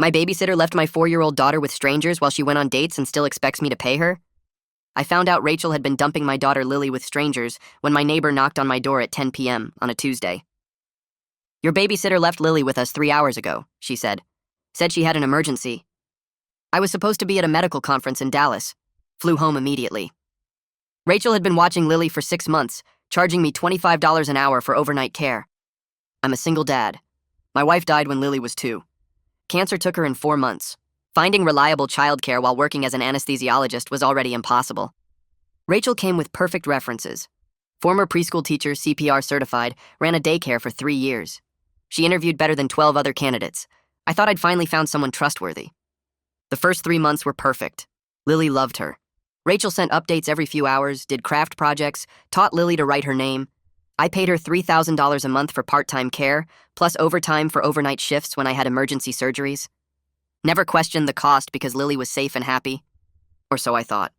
My babysitter left my 4-year-old daughter with strangers while she went on dates and still expects me to pay her? I found out Rachel had been dumping my daughter Lily with strangers when my neighbor knocked on my door at 10 p.m. on a Tuesday. Your babysitter left Lily with us 3 hours ago, she said. Said she had an emergency. I was supposed to be at a medical conference in Dallas. Flew home immediately. Rachel had been watching Lily for 6 months, charging me $25 an hour for overnight care. I'm a single dad. My wife died when Lily was 2. Cancer took her in 4 months. Finding reliable childcare while working as an anesthesiologist was already impossible. Rachel came with perfect references. Former preschool teacher, CPR certified, ran a daycare for 3 years. She interviewed better than 12 other candidates. I thought I'd finally found someone trustworthy. The first 3 months were perfect. Lily loved her. Rachel sent updates every few hours, did craft projects, taught Lily to write her name. I paid her $3,000 a month for part-time care, plus overtime for overnight shifts when I had emergency surgeries. Never questioned the cost because Lily was safe and happy. Or so I thought.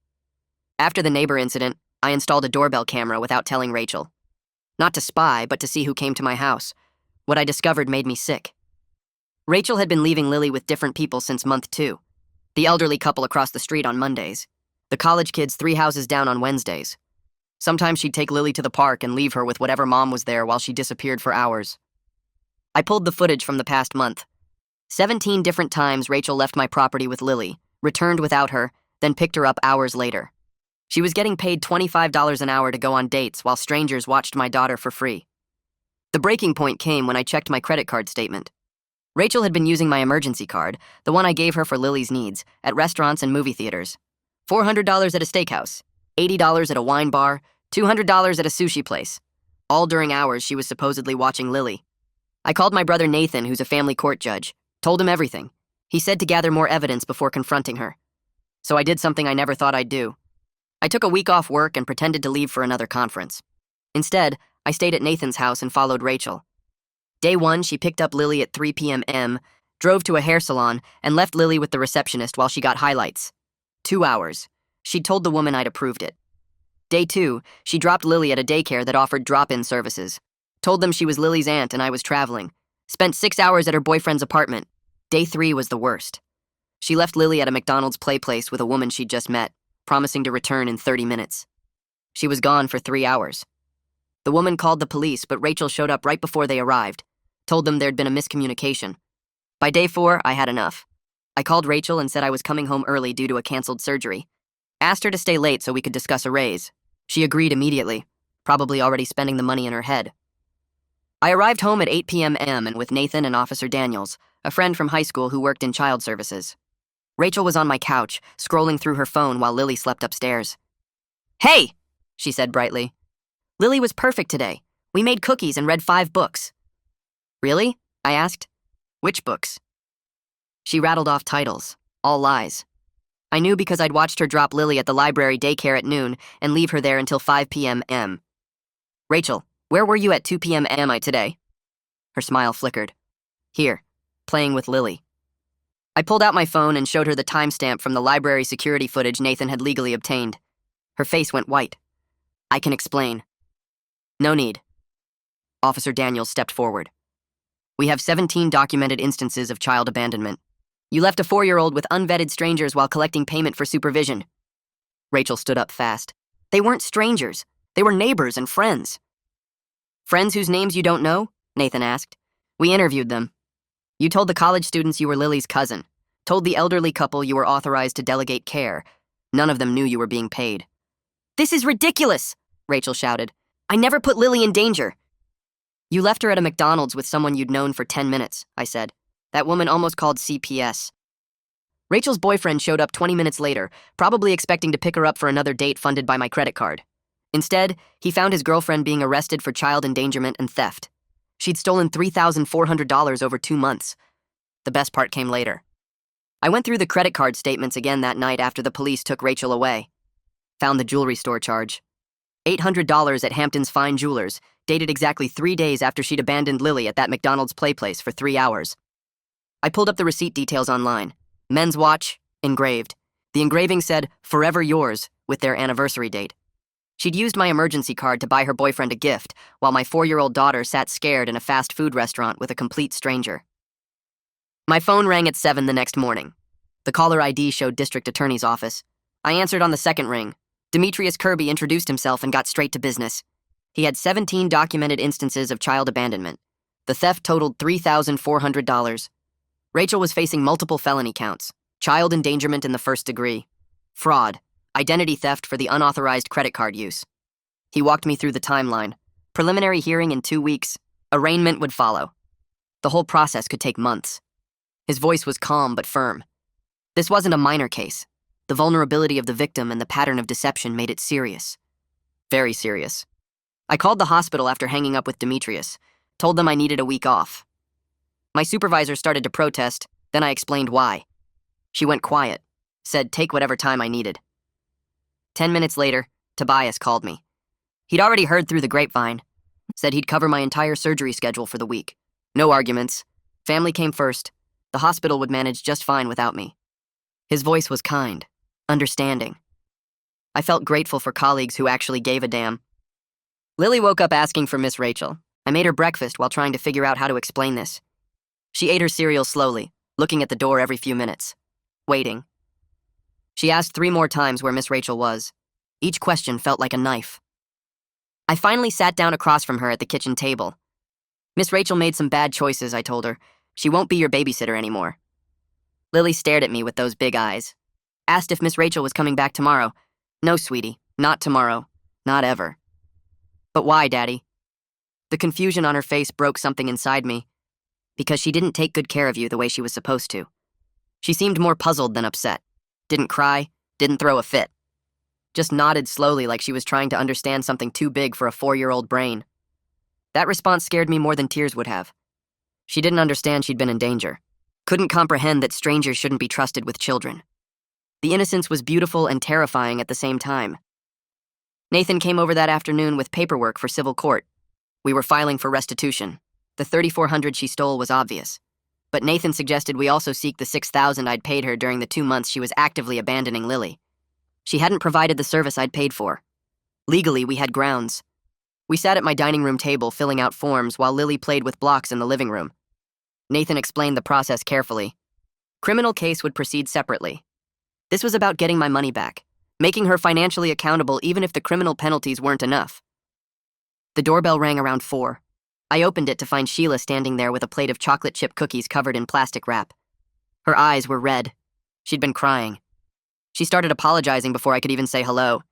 After the neighbor incident, I installed a doorbell camera without telling Rachel. Not to spy, but to see who came to my house. What I discovered made me sick. Rachel had been leaving Lily with different people since month 2. The elderly couple across the street on Mondays. The college kids 3 houses down on Wednesdays. Sometimes she'd take Lily to the park and leave her with whatever mom was there while she disappeared for hours. I pulled the footage from the past month. 17 different times Rachel left my property with Lily, returned without her, then picked her up hours later. She was getting paid $25 an hour to go on dates while strangers watched my daughter for free. The breaking point came when I checked my credit card statement. Rachel had been using my emergency card, the one I gave her for Lily's needs, at restaurants and movie theaters. $400 at a steakhouse, $80 at a wine bar, $200 at a sushi place. All during hours she was supposedly watching Lily. I called my brother Nathan, who's a family court judge, told him everything. He said to gather more evidence before confronting her. So I did something I never thought I'd do. I took a week off work and pretended to leave for another conference. Instead, I stayed at Nathan's house and followed Rachel. Day 1, she picked up Lily at 3 p.m., drove to a hair salon, and left Lily with the receptionist while she got highlights. 2 hours. She'd told the woman I'd approved it. Day 2, she dropped Lily at a daycare that offered drop-in services. Told them she was Lily's aunt and I was traveling. Spent 6 hours at her boyfriend's apartment. Day 3 was the worst. She left Lily at a McDonald's play place with a woman she'd just met, promising to return in 30 minutes. She was gone for 3 hours. The woman called the police, but Rachel showed up right before they arrived. Told them there'd been a miscommunication. By day 4, I had enough. I called Rachel and said I was coming home early due to a canceled surgery. Asked her to stay late so we could discuss a raise. She agreed immediately, probably already spending the money in her head. I arrived home at 8 p.m. and with Nathan and Officer Daniels, a friend from high school who worked in child services. Rachel was on my couch, scrolling through her phone while Lily slept upstairs. "Hey!" she said brightly. "Lily was perfect today. We made cookies and read 5 books. "Really?" I asked. "Which books?" She rattled off titles, all lies. I knew because I'd watched her drop Lily at the library daycare at noon and leave her there until 5 p.m. "Rachel, where were you at 2 p.m. today?" Her smile flickered. "Here, playing with Lily." I pulled out my phone and showed her the timestamp from the library security footage Nathan had legally obtained. Her face went white. "I can explain." "No need." Officer Daniels stepped forward. "We have 17 documented instances of child abandonment. You left a 4-year-old with unvetted strangers while collecting payment for supervision." Rachel stood up fast. "They weren't strangers. They were neighbors and friends." "Friends whose names you don't know?" Nathan asked. "We interviewed them. You told the college students you were Lily's cousin. Told the elderly couple you were authorized to delegate care. None of them knew you were being paid." "This is ridiculous!" Rachel shouted. "I never put Lily in danger." "You left her at a McDonald's with someone you'd known for 10 minutes, I said. That woman almost called CPS. Rachel's boyfriend showed up 20 minutes later, probably expecting to pick her up for another date funded by my credit card. Instead, he found his girlfriend being arrested for child endangerment and theft. She'd stolen $3,400 over 2 months. The best part came later. I went through the credit card statements again that night after the police took Rachel away. Found the jewelry store charge. $800 at Hampton's Fine Jewelers, dated exactly 3 days after she'd abandoned Lily at that McDonald's play place for 3 hours. I pulled up the receipt details online. Men's watch, engraved. The engraving said, "Forever yours," with their anniversary date. She'd used my emergency card to buy her boyfriend a gift, while my 4-year-old daughter sat scared in a fast food restaurant with a complete stranger. My phone rang at 7 the next morning. The caller ID showed district attorney's office. I answered on the second ring. Demetrius Kirby introduced himself and got straight to business. He had 17 documented instances of child abandonment. The theft totaled $3,400. Rachel was facing multiple felony counts: child endangerment in the first degree, fraud, identity theft for the unauthorized credit card use. He walked me through the timeline. Preliminary hearing in 2 weeks. Arraignment would follow. The whole process could take months. His voice was calm but firm. This wasn't a minor case. The vulnerability of the victim and the pattern of deception made it serious. Very serious. I called the hospital after hanging up with Demetrius, told them I needed a week off. My supervisor started to protest, then I explained why. She went quiet, said take whatever time I needed. 10 minutes later, Tobias called me. He'd already heard through the grapevine, said he'd cover my entire surgery schedule for the week. No arguments. Family came first. The hospital would manage just fine without me. His voice was kind, understanding. I felt grateful for colleagues who actually gave a damn. Lily woke up asking for Miss Rachel. I made her breakfast while trying to figure out how to explain this. She ate her cereal slowly, looking at the door every few minutes, waiting. She asked 3 more times where Miss Rachel was. Each question felt like a knife. I finally sat down across from her at the kitchen table. Miss Rachel made some bad choices, I told her. She won't be your babysitter anymore. Lily stared at me with those big eyes. Asked if Miss Rachel was coming back tomorrow. No, sweetie, not tomorrow. Not ever. But why, Daddy? The confusion on her face broke something inside me. Because she didn't take good care of you the way she was supposed to. She seemed more puzzled than upset. Didn't cry, didn't throw a fit. Just nodded slowly like she was trying to understand something too big for a 4-year-old brain. That response scared me more than tears would have. She didn't understand she'd been in danger. Couldn't comprehend that strangers shouldn't be trusted with children. The innocence was beautiful and terrifying at the same time. Nathan came over that afternoon with paperwork for civil court. We were filing for restitution. The $3,400 she stole was obvious. But Nathan suggested we also seek the $6,000 I'd paid her during the 2 months she was actively abandoning Lily. She hadn't provided the service I'd paid for. Legally, we had grounds. We sat at my dining room table filling out forms while Lily played with blocks in the living room. Nathan explained the process carefully. Criminal case would proceed separately. This was about getting my money back, making her financially accountable even if the criminal penalties weren't enough. The doorbell rang around 4. I opened it to find Sheila standing there with a plate of chocolate chip cookies covered in plastic wrap. Her eyes were red. She'd been crying. She started apologizing before I could even say hello.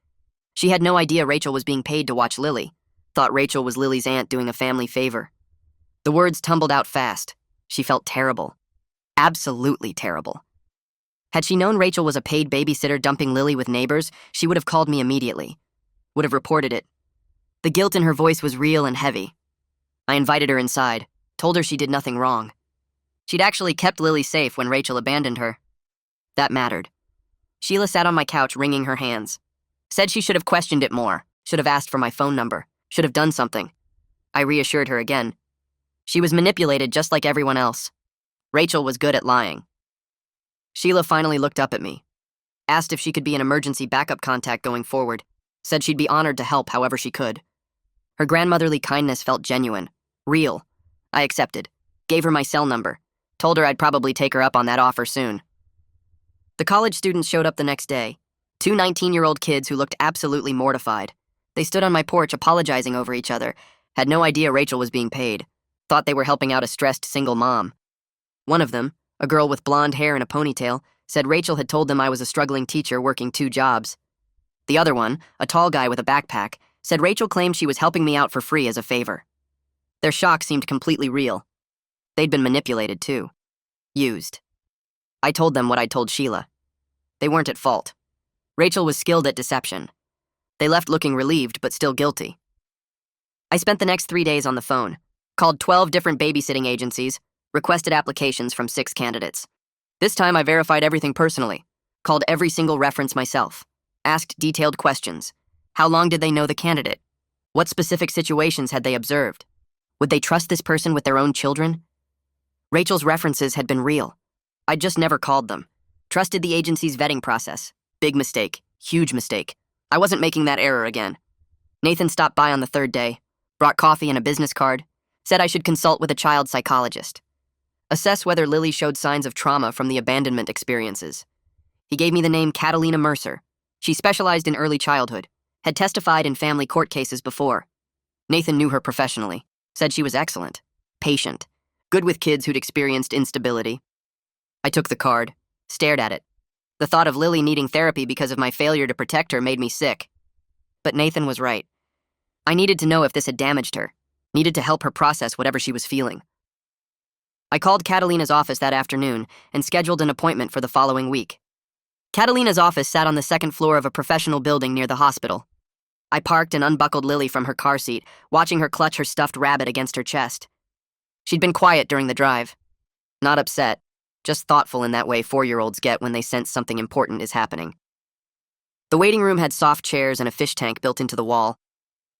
She had no idea Rachel was being paid to watch Lily. Thought Rachel was Lily's aunt doing a family favor. The words tumbled out fast. She felt terrible. Absolutely terrible. Had she known Rachel was a paid babysitter dumping Lily with neighbors, she would have called me immediately. Would have reported it. The guilt in her voice was real and heavy. I invited her inside, told her she did nothing wrong. She'd actually kept Lily safe when Rachel abandoned her. That mattered. Sheila sat on my couch wringing her hands. Said she should have questioned it more, should have asked for my phone number, should have done something. I reassured her again. She was manipulated just like everyone else. Rachel was good at lying. Sheila finally looked up at me. Asked if she could be an emergency backup contact going forward. Said she'd be honored to help however she could. Her grandmotherly kindness felt genuine, real. I accepted. Gave her my cell number. Told her I'd probably take her up on that offer soon. The college students showed up the next day. 2 19-year-old kids who looked absolutely mortified. They stood on my porch apologizing over each other. Had no idea Rachel was being paid. Thought they were helping out a stressed single mom. One of them, a girl with blonde hair and a ponytail, said Rachel had told them I was a struggling teacher working 2 jobs. The other one, a tall guy with a backpack, said Rachel claimed she was helping me out for free as a favor. Their shock seemed completely real. They'd been manipulated too. Used. I told them what I'd told Sheila. They weren't at fault. Rachel was skilled at deception. They left looking relieved but still guilty. I spent the next 3 days on the phone, called 12 different babysitting agencies, requested applications from 6 candidates. This time I verified everything personally, called every single reference myself, asked detailed questions. How long did they know the candidate? What specific situations had they observed? Would they trust this person with their own children? Rachel's references had been real. I'd just never called them. Trusted the agency's vetting process. Big mistake. Huge mistake. I wasn't making that error again. Nathan stopped by on the 3rd day, brought coffee and a business card, said I should consult with a child psychologist. Assess whether Lily showed signs of trauma from the abandonment experiences. He gave me the name Catalina Mercer. She specialized in early childhood, had testified in family court cases before. Nathan knew her professionally, said she was excellent, patient, good with kids who'd experienced instability. I took the card, stared at it. The thought of Lily needing therapy because of my failure to protect her made me sick. But Nathan was right. I needed to know if this had damaged her, needed to help her process whatever she was feeling. I called Catalina's office that afternoon and scheduled an appointment for the following week. Catalina's office sat on the second floor of a professional building near the hospital. I parked and unbuckled Lily from her car seat, watching her clutch her stuffed rabbit against her chest. She'd been quiet during the drive. Not upset, just thoughtful in that way 4-year-olds get when they sense something important is happening. The waiting room had soft chairs and a fish tank built into the wall.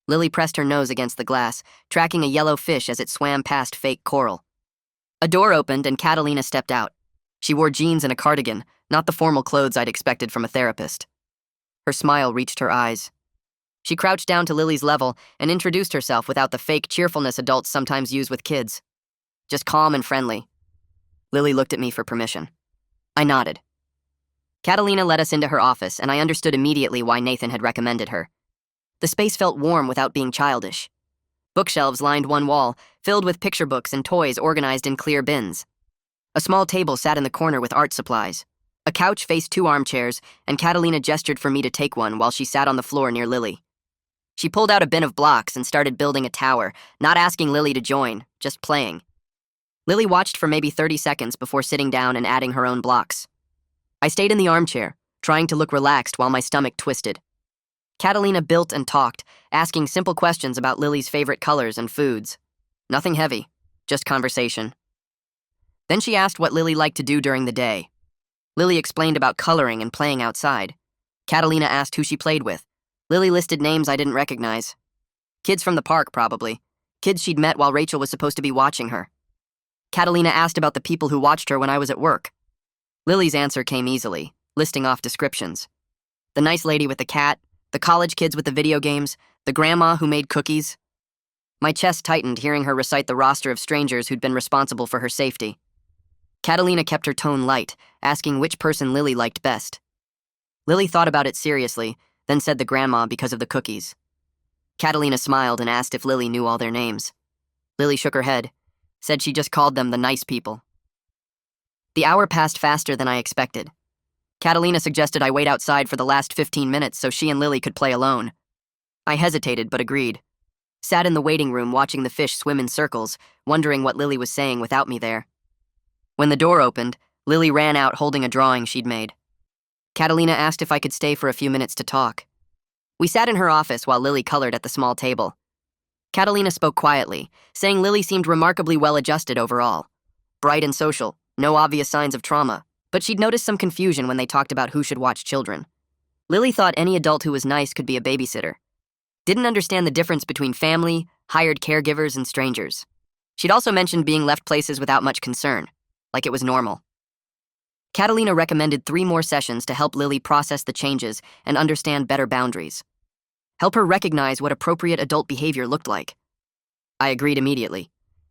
Lily pressed her nose against the glass, tracking a yellow fish as it swam past fake coral. A door opened and Catalina stepped out. She wore jeans and a cardigan, not the formal clothes I'd expected from a therapist. Her smile reached her eyes. She crouched down to Lily's level and introduced herself without the fake cheerfulness adults sometimes use with kids. Just calm and friendly. Lily looked at me for permission. I nodded. Catalina led us into her office, and I understood immediately why Nathan had recommended her. The space felt warm without being childish. Bookshelves lined one wall, filled with picture books and toys organized in clear bins. A small table sat in the corner with art supplies. A couch faced 2 armchairs, and Catalina gestured for me to take one while she sat on the floor near Lily. She pulled out a bin of blocks and started building a tower, not asking Lily to join, just playing. Lily watched for maybe 30 seconds before sitting down and adding her own blocks. I stayed in the armchair, trying to look relaxed while my stomach twisted. Catalina built and talked, asking simple questions about Lily's favorite colors and foods. Nothing heavy, just conversation. Then she asked what Lily liked to do during the day. Lily explained about coloring and playing outside. Catalina asked who she played with. Lily listed names I didn't recognize. Kids from the park, probably. Kids she'd met while Rachel was supposed to be watching her. Catalina asked about the people who watched her when I was at work. Lily's answer came easily, listing off descriptions. The nice lady with the cat, the college kids with the video games, the grandma who made cookies. My chest tightened hearing her recite the roster of strangers who'd been responsible for her safety. Catalina kept her tone light, asking which person Lily liked best. Lily thought about it seriously, then said the grandma because of the cookies. Catalina smiled and asked if Lily knew all their names. Lily shook her head, said she just called them the nice people. The hour passed faster than I expected. Catalina suggested I wait outside for the last 15 minutes so she and Lily could play alone. I hesitated but agreed. Sat in the waiting room watching the fish swim in circles, wondering what Lily was saying without me there. When the door opened, Lily ran out holding a drawing she'd made. Catalina asked if I could stay for a few minutes to talk. We sat in her office while Lily colored at the small table. Catalina spoke quietly, saying Lily seemed remarkably well-adjusted overall. Bright and social, no obvious signs of trauma, but she'd noticed some confusion when they talked about who should watch children. Lily thought any adult who was nice could be a babysitter. Didn't understand the difference between family, hired caregivers, and strangers. She'd also mentioned being left places without much concern, like it was normal. Catalina recommended 3 more sessions to help Lily process the changes and understand better boundaries. Help her recognize what appropriate adult behavior looked like. I agreed immediately,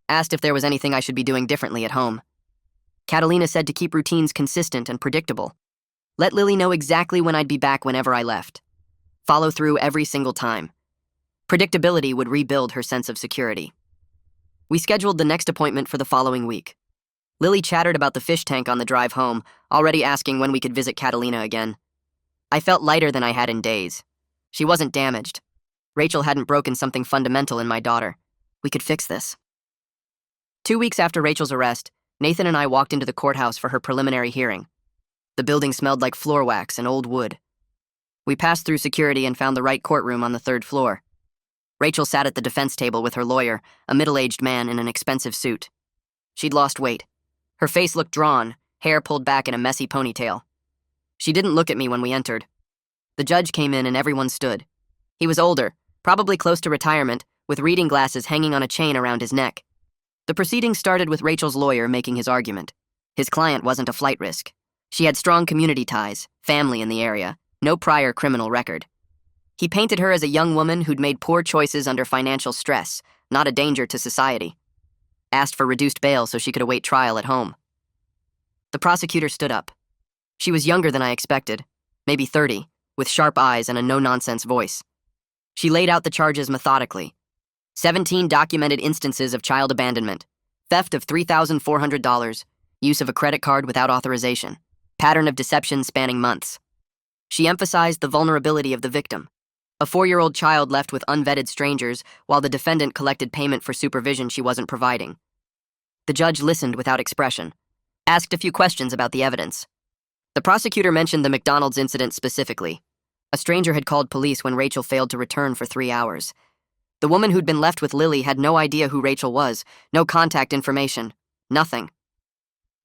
asked if there was anything I should be doing differently at home. Catalina said to keep routines consistent and predictable. Let Lily know exactly when I'd be back whenever I left. Follow through every single time. Predictability would rebuild her sense of security. We scheduled the next appointment for the following week. Lily chattered about the fish tank on the drive home, already asking when we could visit Catalina again. I felt lighter than I had in days. She wasn't damaged. Rachel hadn't broken something fundamental in my daughter. We could fix this. 2 weeks after Rachel's arrest, Nathan and I walked into the courthouse for her preliminary hearing. The building smelled like floor wax and old wood. We passed through security and found the right courtroom on the 3rd floor. Rachel sat at the defense table with her lawyer, a middle-aged man in an expensive suit. She'd lost weight. Her face looked drawn, hair pulled back in a messy ponytail. She didn't look at me when we entered. The judge came in and everyone stood. He was older, probably close to retirement, with reading glasses hanging on a chain around his neck. The proceedings started with Rachel's lawyer making his argument. His client wasn't a flight risk. She had strong community ties, family in the area, no prior criminal record. He painted her as a young woman who'd made poor choices under financial stress, not a danger to society. asked for reduced bail so she could await trial at home. The prosecutor stood up. She was younger than I expected, maybe 30, with sharp eyes and a no-nonsense voice. She laid out the charges methodically. 17 documented instances of child abandonment, theft of $3,400, use of a credit card without authorization, pattern of deception spanning months. She emphasized the vulnerability of the victim. A 4-year-old child left with unvetted strangers while the defendant collected payment for supervision she wasn't providing. The judge listened without expression, asked a few questions about the evidence. The prosecutor mentioned the McDonald's incident specifically. A stranger had called police when Rachel failed to return for 3 hours. The woman who'd been left with Lily had no idea who Rachel was, no contact information, nothing.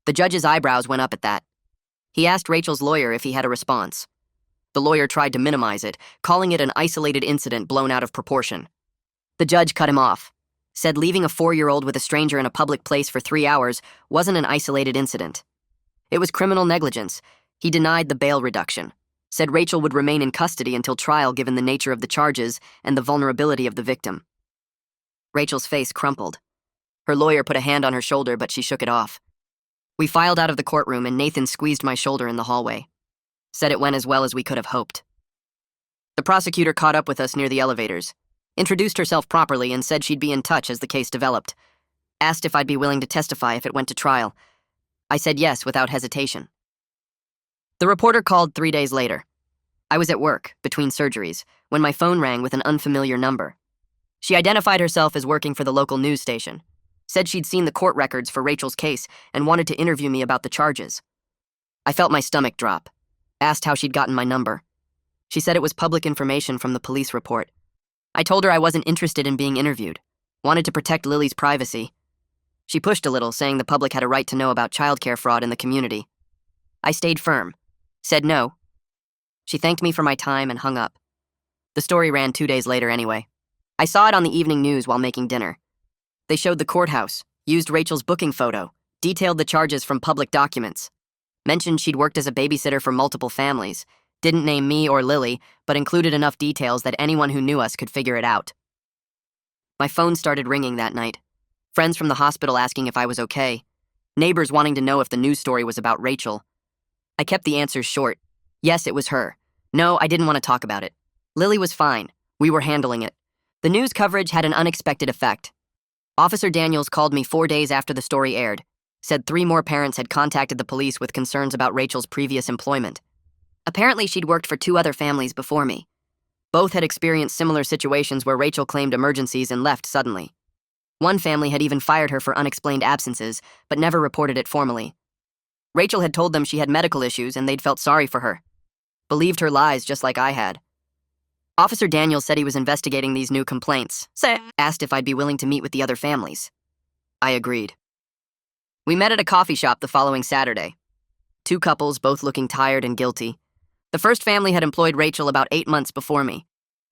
The judge's eyebrows went up at that. He asked Rachel's lawyer if he had a response. The lawyer tried to minimize it, calling it an isolated incident blown out of proportion. The judge cut him off, said leaving a 4-year-old with a stranger in a public place for 3 hours wasn't an isolated incident. It was criminal negligence. He denied the bail reduction, said Rachel would remain in custody until trial given the nature of the charges and the vulnerability of the victim. Rachel's face crumpled. Her lawyer put a hand on her shoulder, but she shook it off. We filed out of the courtroom and Nathan squeezed my shoulder in the hallway. Said it went as well as we could have hoped. The prosecutor caught up with us near the elevators, introduced herself properly and said she'd be in touch as the case developed. Asked if I'd be willing to testify if it went to trial. I said yes without hesitation. The reporter called 3 days later. I was at work, between surgeries, when my phone rang with an unfamiliar number. She identified herself as working for the local news station, said she'd seen the court records for Rachel's case and wanted to interview me about the charges. I felt my stomach drop, asked how she'd gotten my number. She said it was public information from the police report. I told her I wasn't interested in being interviewed, wanted to protect Lily's privacy. She pushed a little, saying the public had a right to know about childcare fraud in the community. I stayed firm, said no. She thanked me for my time and hung up. The story ran 2 days later anyway. I saw it on the evening news while making dinner. They showed the courthouse, used Rachel's booking photo, detailed the charges from public documents, mentioned she'd worked as a babysitter for multiple families, didn't name me or Lily, but included enough details that anyone who knew us could figure it out. My phone started ringing that night. Friends from the hospital asking if I was okay. Neighbors wanting to know if the news story was about Rachel. I kept the answers short. Yes, it was her. No, I didn't want to talk about it. Lily was fine. We were handling it. The news coverage had an unexpected effect. Officer Daniels called me 4 days after the story aired, said 3 more parents had contacted the police with concerns about Rachel's previous employment. Apparently, she'd worked for 2 other families before me. Both had experienced similar situations where Rachel claimed emergencies and left suddenly. One family had even fired her for unexplained absences, but never reported it formally. Rachel had told them she had medical issues and they'd felt sorry for her. Believed her lies just like I had. Officer Daniels said he was investigating these new complaints, asked if I'd be willing to meet with the other families. I agreed. We met at a coffee shop the following Saturday. 2 couples, both looking tired and guilty. The first family had employed Rachel about 8 months before me.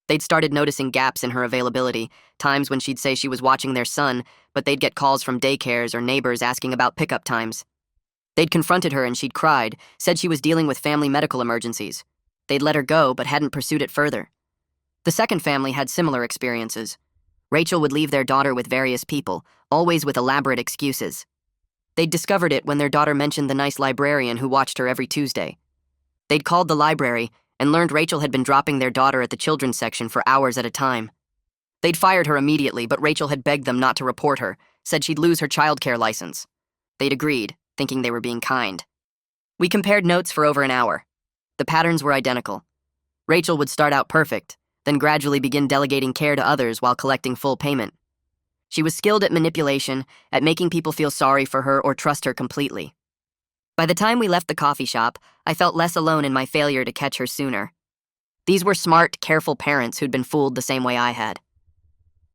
They'd started noticing gaps in her availability, times when she'd say she was watching their son, but they'd get calls from daycares or neighbors asking about pickup times. They'd confronted her and she'd cried, said she was dealing with family medical emergencies. They'd let her go but hadn't pursued it further. The second family had similar experiences. Rachel would leave their daughter with various people, always with elaborate excuses. They'd discovered it when their daughter mentioned the nice librarian who watched her every Tuesday. They'd called the library and learned Rachel had been dropping their daughter at the children's section for hours at a time. They'd fired her immediately, but Rachel had begged them not to report her, said she'd lose her childcare license. They'd agreed, thinking they were being kind. We compared notes for over an hour. The patterns were identical. Rachel would start out perfect, then gradually begin delegating care to others while collecting full payment. She was skilled at manipulation, at making people feel sorry for her or trust her completely. By the time we left the coffee shop, I felt less alone in my failure to catch her sooner. These were smart, careful parents who'd been fooled the same way I had.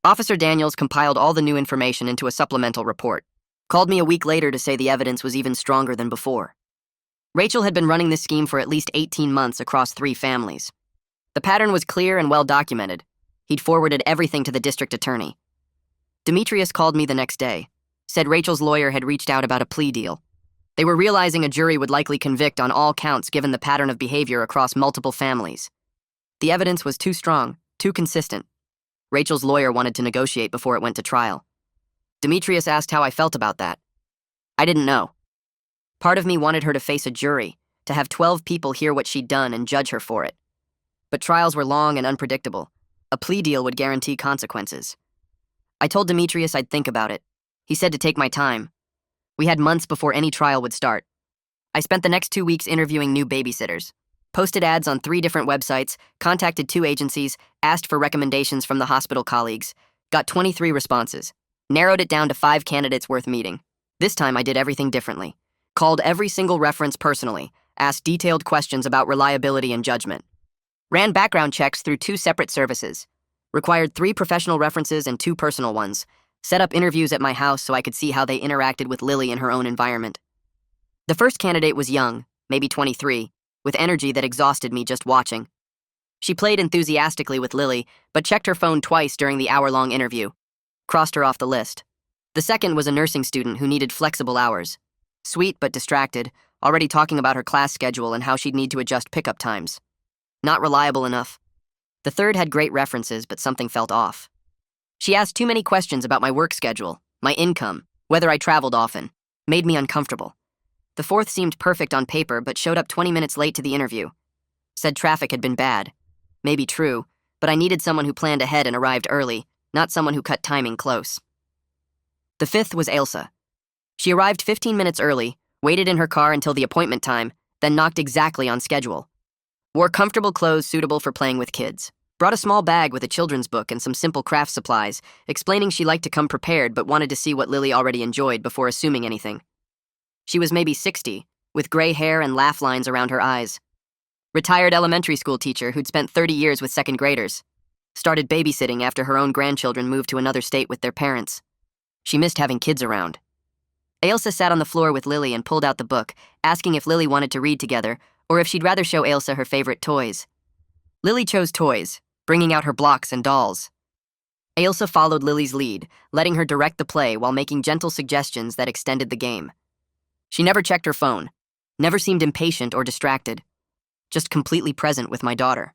Officer Daniels compiled all the new information into a supplemental report, called me a week later to say the evidence was even stronger than before. Rachel had been running this scheme for at least 18 months across 3 families. The pattern was clear and well documented. He'd forwarded everything to the district attorney. Demetrius called me the next day, said Rachel's lawyer had reached out about a plea deal. They were realizing a jury would likely convict on all counts given the pattern of behavior across multiple families. The evidence was too strong, too consistent. Rachel's lawyer wanted to negotiate before it went to trial. Demetrius asked how I felt about that. I didn't know. Part of me wanted her to face a jury, to have 12 people hear what she'd done and judge her for it. But trials were long and unpredictable. A plea deal would guarantee consequences. I told Demetrius I'd think about it. He said to take my time. We had months before any trial would start. I spent the next 2 weeks interviewing new babysitters. Posted ads on 3 different websites, contacted 2 agencies, asked for recommendations from the hospital colleagues. Got 23 responses. Narrowed it down to 5 candidates worth meeting. This time I did everything differently. Called every single reference personally, asked detailed questions about reliability and judgment. Ran background checks through 2 separate services. Required 3 professional references and 2 personal ones. Set up interviews at my house so I could see how they interacted with Lily in her own environment. The first candidate was young, maybe 23, with energy that exhausted me just watching. She played enthusiastically with Lily, but checked her phone twice during the hour-long interview. Crossed her off the list. The second was a nursing student who needed flexible hours. Sweet but distracted, already talking about her class schedule and how she'd need to adjust pickup times. Not reliable enough. The third had great references, but something felt off. She asked too many questions about my work schedule, my income, whether I traveled often. Made me uncomfortable. The fourth seemed perfect on paper, but showed up 20 minutes late to the interview. Said traffic had been bad. Maybe true, but I needed someone who planned ahead and arrived early, not someone who cut timing close. The fifth was Ailsa. She arrived 15 minutes early, waited in her car until the appointment time, then knocked exactly on schedule. Wore comfortable clothes suitable for playing with kids. Brought a small bag with a children's book and some simple craft supplies, explaining she liked to come prepared but wanted to see what Lily already enjoyed before assuming anything. She was maybe 60, with gray hair and laugh lines around her eyes. Retired elementary school teacher who'd spent 30 years with second graders. Started babysitting after her own grandchildren moved to another state with their parents. She missed having kids around. Ailsa sat on the floor with Lily and pulled out the book, asking if Lily wanted to read together or if she'd rather show Ailsa her favorite toys. Lily chose toys, bringing out her blocks and dolls. Ailsa followed Lily's lead, letting her direct the play while making gentle suggestions that extended the game. She never checked her phone, never seemed impatient or distracted, just completely present with my daughter.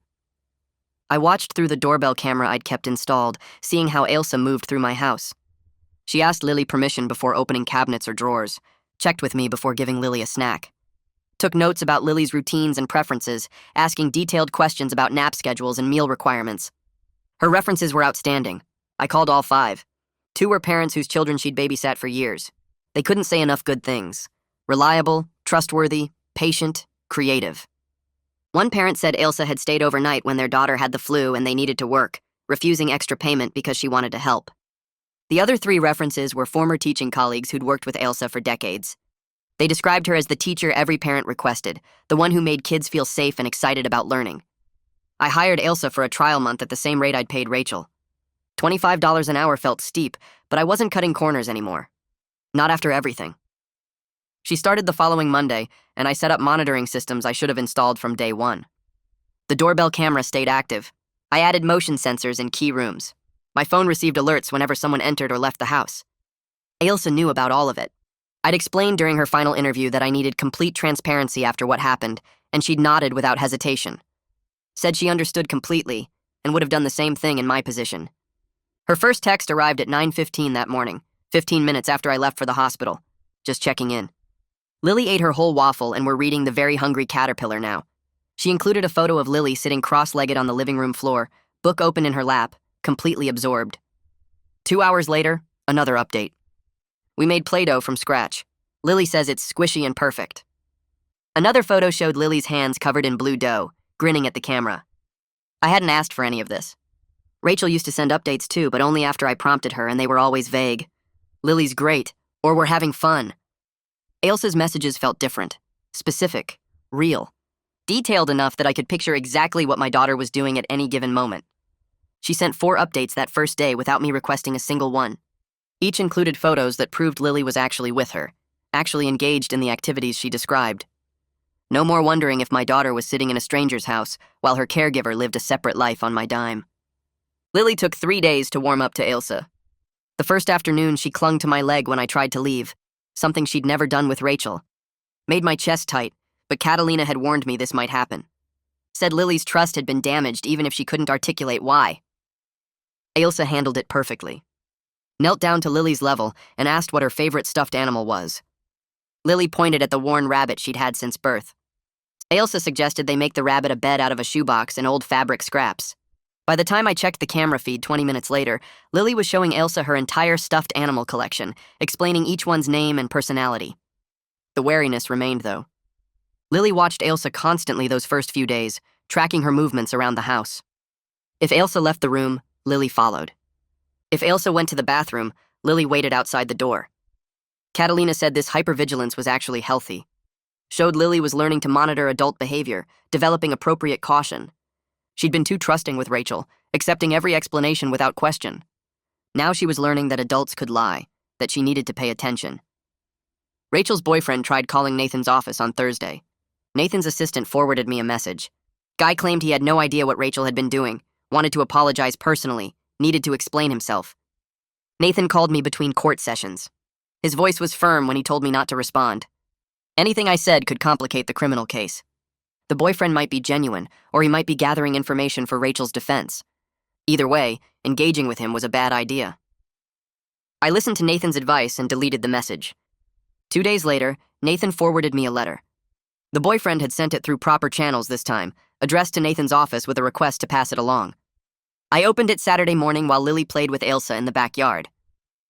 I watched through the doorbell camera I'd kept installed, seeing how Ailsa moved through my house. She asked Lily permission before opening cabinets or drawers, checked with me before giving Lily a snack. Took notes about Lily's routines and preferences, asking detailed questions about nap schedules and meal requirements. Her references were outstanding. I called all 5. 2 were parents whose children she'd babysat for years. They couldn't say enough good things. Reliable, trustworthy, patient, creative. One parent said Ailsa had stayed overnight when their daughter had the flu and they needed to work, refusing extra payment because she wanted to help. The other 3 references were former teaching colleagues who'd worked with Ailsa for decades. They described her as the teacher every parent requested, the one who made kids feel safe and excited about learning. I hired Ailsa for a trial month at the same rate I'd paid Rachel. $25 an hour felt steep, but I wasn't cutting corners anymore. Not after everything. She started the following Monday, and I set up monitoring systems I should have installed from day 1. The doorbell camera stayed active. I added motion sensors in key rooms. My phone received alerts whenever someone entered or left the house. Ailsa knew about all of it. I'd explained during her final interview that I needed complete transparency after what happened, and she'd nodded without hesitation. Said she understood completely, and would have done the same thing in my position. Her first text arrived at 9:15 that morning, 15 minutes after I left for the hospital. Just checking in. Lily ate her whole waffle and we're reading The Very Hungry Caterpillar now. She included a photo of Lily sitting cross-legged on the living room floor, book open in her lap, completely absorbed. 2 hours later, another update. We made Play-Doh from scratch. Lily says it's squishy and perfect. Another photo showed Lily's hands covered in blue dough, grinning at the camera. I hadn't asked for any of this. Rachel used to send updates too, but only after I prompted her, and they were always vague. Lily's great, or we're having fun. Ailsa's messages felt different, specific, real, detailed enough that I could picture exactly what my daughter was doing at any given moment. She sent 4 updates that first day without me requesting a single one. Each included photos that proved Lily was actually with her, actually engaged in the activities she described. No more wondering if my daughter was sitting in a stranger's house while her caregiver lived a separate life on my dime. Lily took 3 days to warm up to Ailsa. The first afternoon, she clung to my leg when I tried to leave, something she'd never done with Rachel. Made my chest tight, but Catalina had warned me this might happen. Said Lily's trust had been damaged even if she couldn't articulate why. Ailsa handled it perfectly. knelt down to Lily's level, and asked what her favorite stuffed animal was. Lily pointed at the worn rabbit she'd had since birth. Ailsa suggested they make the rabbit a bed out of a shoebox and old fabric scraps. By the time I checked the camera feed 20 minutes later, Lily was showing Ailsa her entire stuffed animal collection, explaining each one's name and personality. The wariness remained, though. Lily watched Ailsa constantly those first few days, tracking her movements around the house. If Ailsa left the room, Lily followed. If Ailsa went to the bathroom, Lily waited outside the door. Catalina said this hypervigilance was actually healthy. Showed Lily was learning to monitor adult behavior, developing appropriate caution. She'd been too trusting with Rachel, accepting every explanation without question. Now she was learning that adults could lie, that she needed to pay attention. Rachel's boyfriend tried calling Nathan's office on Thursday. Nathan's assistant forwarded me a message. Guy claimed he had no idea what Rachel had been doing, wanted to apologize personally, needed to explain himself. Nathan called me between court sessions. His voice was firm when he told me not to respond. Anything I said could complicate the criminal case. The boyfriend might be genuine, or he might be gathering information for Rachel's defense. Either way, engaging with him was a bad idea. I listened to Nathan's advice and deleted the message. 2 days later, Nathan forwarded me a letter. The boyfriend had sent it through proper channels this time, addressed to Nathan's office with a request to pass it along. I opened it Saturday morning while Lily played with Ailsa in the backyard.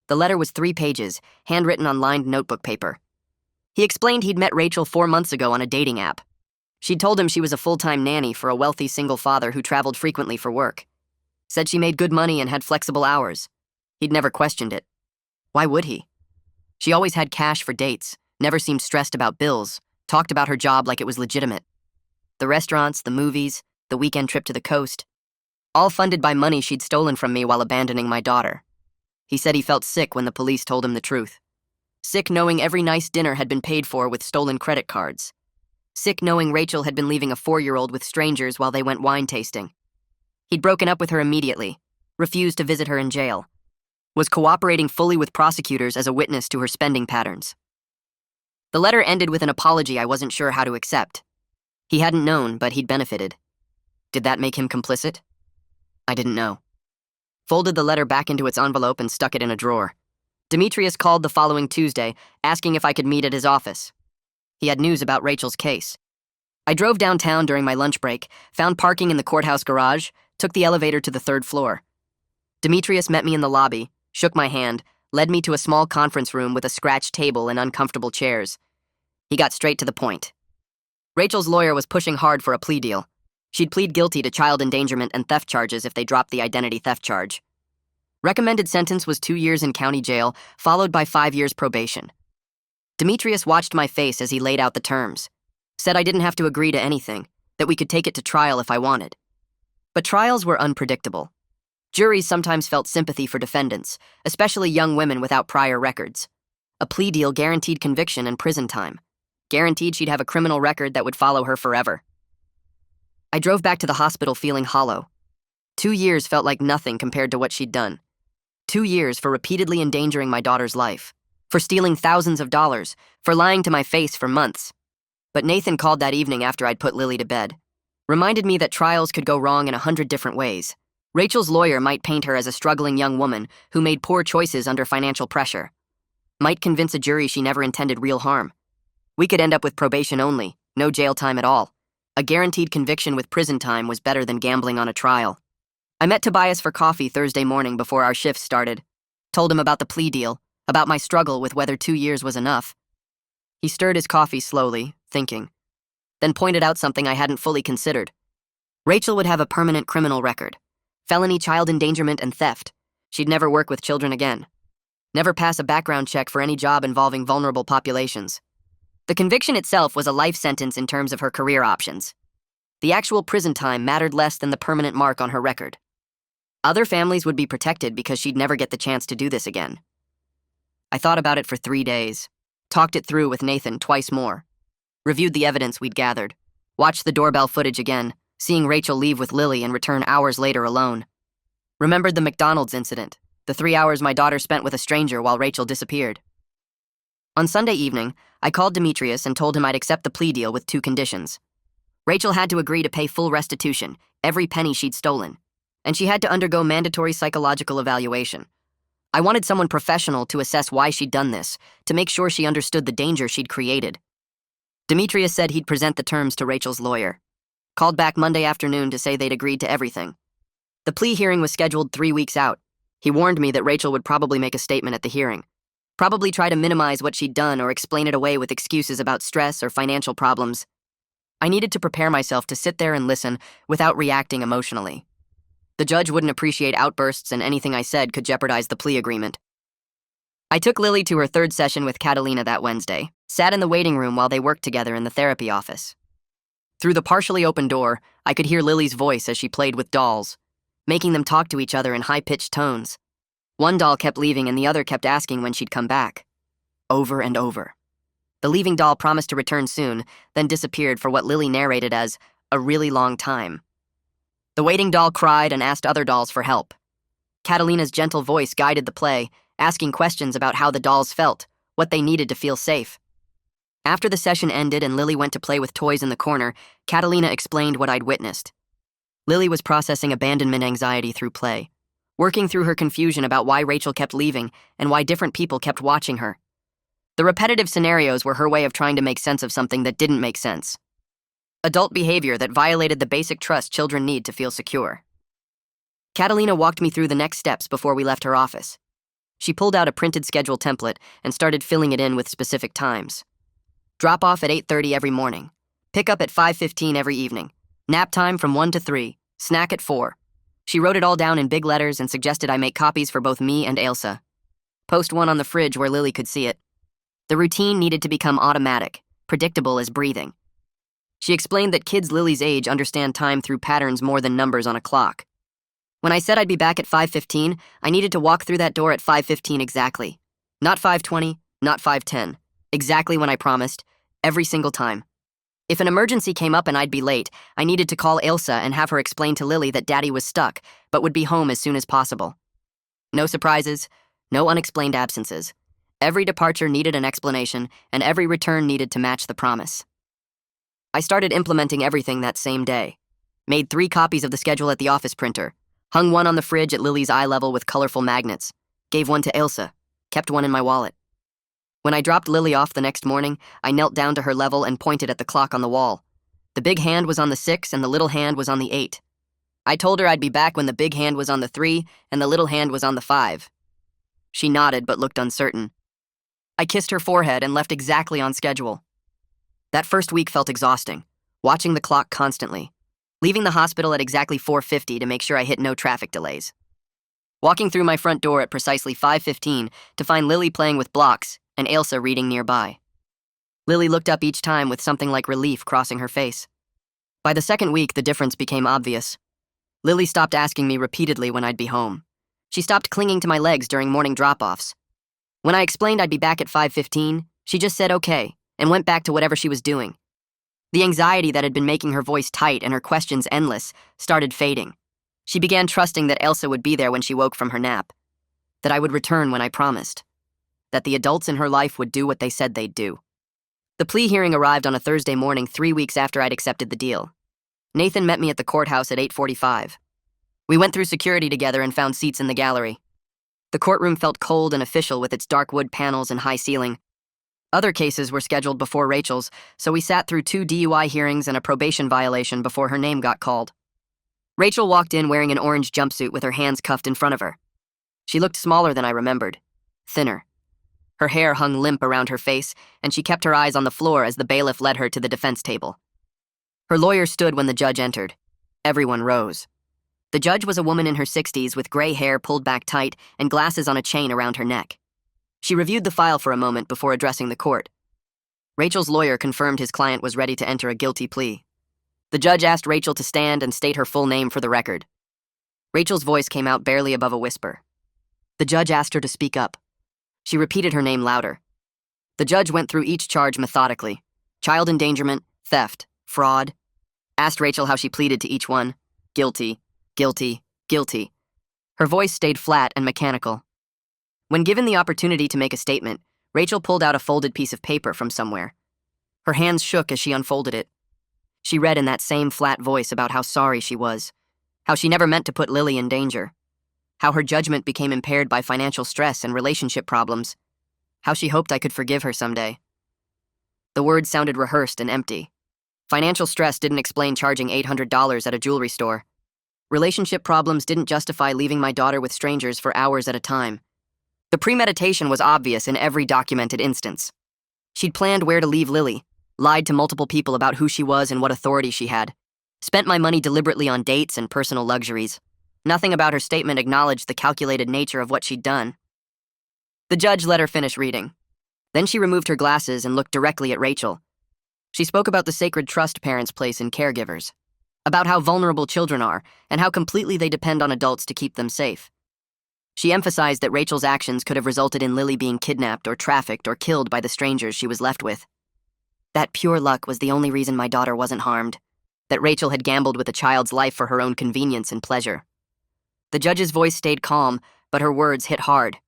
The letter was 3 pages, handwritten on lined notebook paper. He explained he'd met Rachel 4 months ago on a dating app. She'd told him she was a full-time nanny for a wealthy single father who traveled frequently for work. Said she made good money and had flexible hours. He'd never questioned it. Why would he? She always had cash for dates, never seemed stressed about bills, talked about her job like it was legitimate. The restaurants, the movies, the weekend trip to the coast, all funded by money she'd stolen from me while abandoning my daughter. He said he felt sick when the police told him the truth. Sick knowing every nice dinner had been paid for with stolen credit cards. Sick knowing Rachel had been leaving a 4-year-old with strangers while they went wine tasting. He'd broken up with her immediately, refused to visit her in jail, was cooperating fully with prosecutors as a witness to her spending patterns. The letter ended with an apology I wasn't sure how to accept. He hadn't known, but he'd benefited. Did that make him complicit? I didn't know. Folded the letter back into its envelope and stuck it in a drawer. Demetrius called the following Tuesday, asking if I could meet at his office. He had news about Rachel's case. I drove downtown during my lunch break, found parking in the courthouse garage, took the elevator to the 3rd floor. Demetrius met me in the lobby, shook my hand, led me to a small conference room with a scratched table and uncomfortable chairs. He got straight to the point. Rachel's lawyer was pushing hard for a plea deal. She'd plead guilty to child endangerment and theft charges if they dropped the identity theft charge. Recommended sentence was 2 years in county jail, followed by 5 years probation. Demetrius watched my face as he laid out the terms. Said I didn't have to agree to anything, that we could take it to trial if I wanted. But trials were unpredictable. Juries sometimes felt sympathy for defendants, especially young women without prior records. A plea deal guaranteed conviction and prison time. Guaranteed she'd have a criminal record that would follow her forever. I drove back to the hospital feeling hollow. 2 years felt like nothing compared to what she'd done. 2 years for repeatedly endangering my daughter's life, for stealing thousands of dollars, for lying to my face for months. But Nathan called that evening after I'd put Lily to bed. Reminded me that trials could go wrong in 100 different ways. Rachel's lawyer might paint her as a struggling young woman who made poor choices under financial pressure. Might convince a jury she never intended real harm. We could end up with probation only, no jail time at all. A guaranteed conviction with prison time was better than gambling on a trial. I met Tobias for coffee Thursday morning before our shifts started. Told him about the plea deal, about my struggle with whether 2 years was enough. He stirred his coffee slowly, thinking, then pointed out something I hadn't fully considered. Rachel would have a permanent criminal record. Felony child endangerment and theft. She'd never work with children again. Never pass a background check for any job involving vulnerable populations. The conviction itself was a life sentence in terms of her career options. The actual prison time mattered less than the permanent mark on her record. Other families would be protected because she'd never get the chance to do this again. I thought about it for 3 days, talked it through with Nathan twice more, reviewed the evidence we'd gathered, watched the doorbell footage again, seeing Rachel leave with Lily and return hours later alone. Remembered the McDonald's incident, the 3 hours my daughter spent with a stranger while Rachel disappeared. On Sunday evening, I called Demetrius and told him I'd accept the plea deal with 2 conditions. Rachel had to agree to pay full restitution, every penny she'd stolen, and she had to undergo mandatory psychological evaluation. I wanted someone professional to assess why she'd done this, to make sure she understood the danger she'd created. Demetrius said he'd present the terms to Rachel's lawyer. Called back Monday afternoon to say they'd agreed to everything. The plea hearing was scheduled 3 weeks out. He warned me that Rachel would probably make a statement at the hearing. Probably try to minimize what she'd done or explain it away with excuses about stress or financial problems. I needed to prepare myself to sit there and listen without reacting emotionally. The judge wouldn't appreciate outbursts, and anything I said could jeopardize the plea agreement. I took Lily to her third session with Catalina that Wednesday, sat in the waiting room while they worked together in the therapy office. Through the partially open door, I could hear Lily's voice as she played with dolls, making them talk to each other in high-pitched tones. One doll kept leaving and the other kept asking when she'd come back. Over and over. The leaving doll promised to return soon, then disappeared for what Lily narrated as a really long time. The waiting doll cried and asked other dolls for help. Catalina's gentle voice guided the play, asking questions about how the dolls felt, what they needed to feel safe. After the session ended and Lily went to play with toys in the corner, Catalina explained what I'd witnessed. Lily was processing abandonment anxiety through play, working through her confusion about why Rachel kept leaving and why different people kept watching her. The repetitive scenarios were her way of trying to make sense of something that didn't make sense. Adult behavior that violated the basic trust children need to feel secure. Catalina walked me through the next steps before we left her office. She pulled out a printed schedule template and started filling it in with specific times. Drop off at 8:30 every morning. Pick up at 5:15 every evening. Nap time from 1 to 3. Snack at 4. She wrote it all down in big letters and suggested I make copies for both me and Ailsa. Post one on the fridge where Lily could see it. The routine needed to become automatic, predictable as breathing. She explained that kids Lily's age understand time through patterns more than numbers on a clock. When I said I'd be back at 5:15, I needed to walk through that door at 5:15 exactly. Not 5:20, not 5:10. Exactly when I promised, every single time. If an emergency came up and I'd be late, I needed to call Ailsa and have her explain to Lily that Daddy was stuck, but would be home as soon as possible. No surprises, no unexplained absences. Every departure needed an explanation, and every return needed to match the promise. I started implementing everything that same day. Made 3 copies of the schedule at the office printer. Hung one on the fridge at Lily's eye level with colorful magnets. Gave one to Ailsa. Kept one in my wallet. When I dropped Lily off the next morning, I knelt down to her level and pointed at the clock on the wall. The big hand was on the 6 and the little hand was on the 8. I told her I'd be back when the big hand was on the 3 and the little hand was on the 5. She nodded but looked uncertain. I kissed her forehead and left exactly on schedule. That first week felt exhausting, watching the clock constantly, leaving the hospital at exactly 4:50 to make sure I hit no traffic delays. Walking through my front door at precisely 5:15 to find Lily playing with blocks and Ailsa reading nearby. Lily looked up each time with something like relief crossing her face. By the second week, the difference became obvious. Lily stopped asking me repeatedly when I'd be home. She stopped clinging to my legs during morning drop-offs. When I explained I'd be back at 5:15, she just said okay, and went back to whatever she was doing. The anxiety that had been making her voice tight and her questions endless started fading. She began trusting that Ailsa would be there when she woke from her nap, that I would return when I promised, that the adults in her life would do what they said they'd do. The plea hearing arrived on a Thursday morning 3 weeks after I'd accepted the deal. Nathan met me at the courthouse at 8:45. We went through security together and found seats in the gallery. The courtroom felt cold and official with its dark wood panels and high ceiling. Other cases were scheduled before Rachel's, so we sat through 2 DUI hearings and a probation violation before her name got called. Rachel walked in wearing an orange jumpsuit with her hands cuffed in front of her. She looked smaller than I remembered, thinner. Her hair hung limp around her face, and she kept her eyes on the floor as the bailiff led her to the defense table. Her lawyer stood when the judge entered. Everyone rose. The judge was a woman in her 60s with gray hair pulled back tight and glasses on a chain around her neck. She reviewed the file for a moment before addressing the court. Rachel's lawyer confirmed his client was ready to enter a guilty plea. The judge asked Rachel to stand and state her full name for the record. Rachel's voice came out barely above a whisper. The judge asked her to speak up. She repeated her name louder. The judge went through each charge methodically. Child endangerment, theft, fraud. Asked Rachel how she pleaded to each one. Guilty, guilty, guilty. Her voice stayed flat and mechanical. When given the opportunity to make a statement, Rachel pulled out a folded piece of paper from somewhere. Her hands shook as she unfolded it. She read in that same flat voice about how sorry she was, how she never meant to put Lily in danger, how her judgment became impaired by financial stress and relationship problems, how she hoped I could forgive her someday. The words sounded rehearsed and empty. Financial stress didn't explain charging $800 at a jewelry store. Relationship problems didn't justify leaving my daughter with strangers for hours at a time. The premeditation was obvious in every documented instance. She'd planned where to leave Lily, lied to multiple people about who she was and what authority she had, spent my money deliberately on dates and personal luxuries. Nothing about her statement acknowledged the calculated nature of what she'd done. The judge let her finish reading. Then she removed her glasses and looked directly at Rachel. She spoke about the sacred trust parents place in caregivers, about how vulnerable children are and how completely they depend on adults to keep them safe. She emphasized that Rachel's actions could have resulted in Lily being kidnapped or trafficked or killed by the strangers she was left with. That pure luck was the only reason my daughter wasn't harmed, that Rachel had gambled with a child's life for her own convenience and pleasure. The judge's voice stayed calm, but her words hit hard.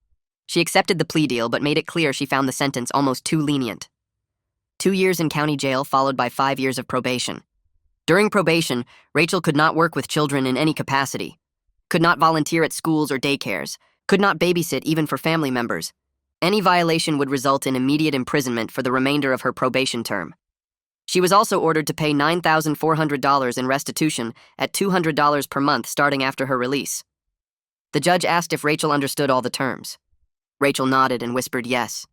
She accepted the plea deal but made it clear she found the sentence almost too lenient. 2 years in county jail followed by 5 years of probation. During probation, Rachel could not work with children in any capacity, could not volunteer at schools or daycares, could not babysit even for family members. Any violation would result in immediate imprisonment for the remainder of her probation term. She was also ordered to pay $9,400 in restitution at $200 per month starting after her release. The judge asked if Rachel understood all the terms. Rachel nodded and whispered yes.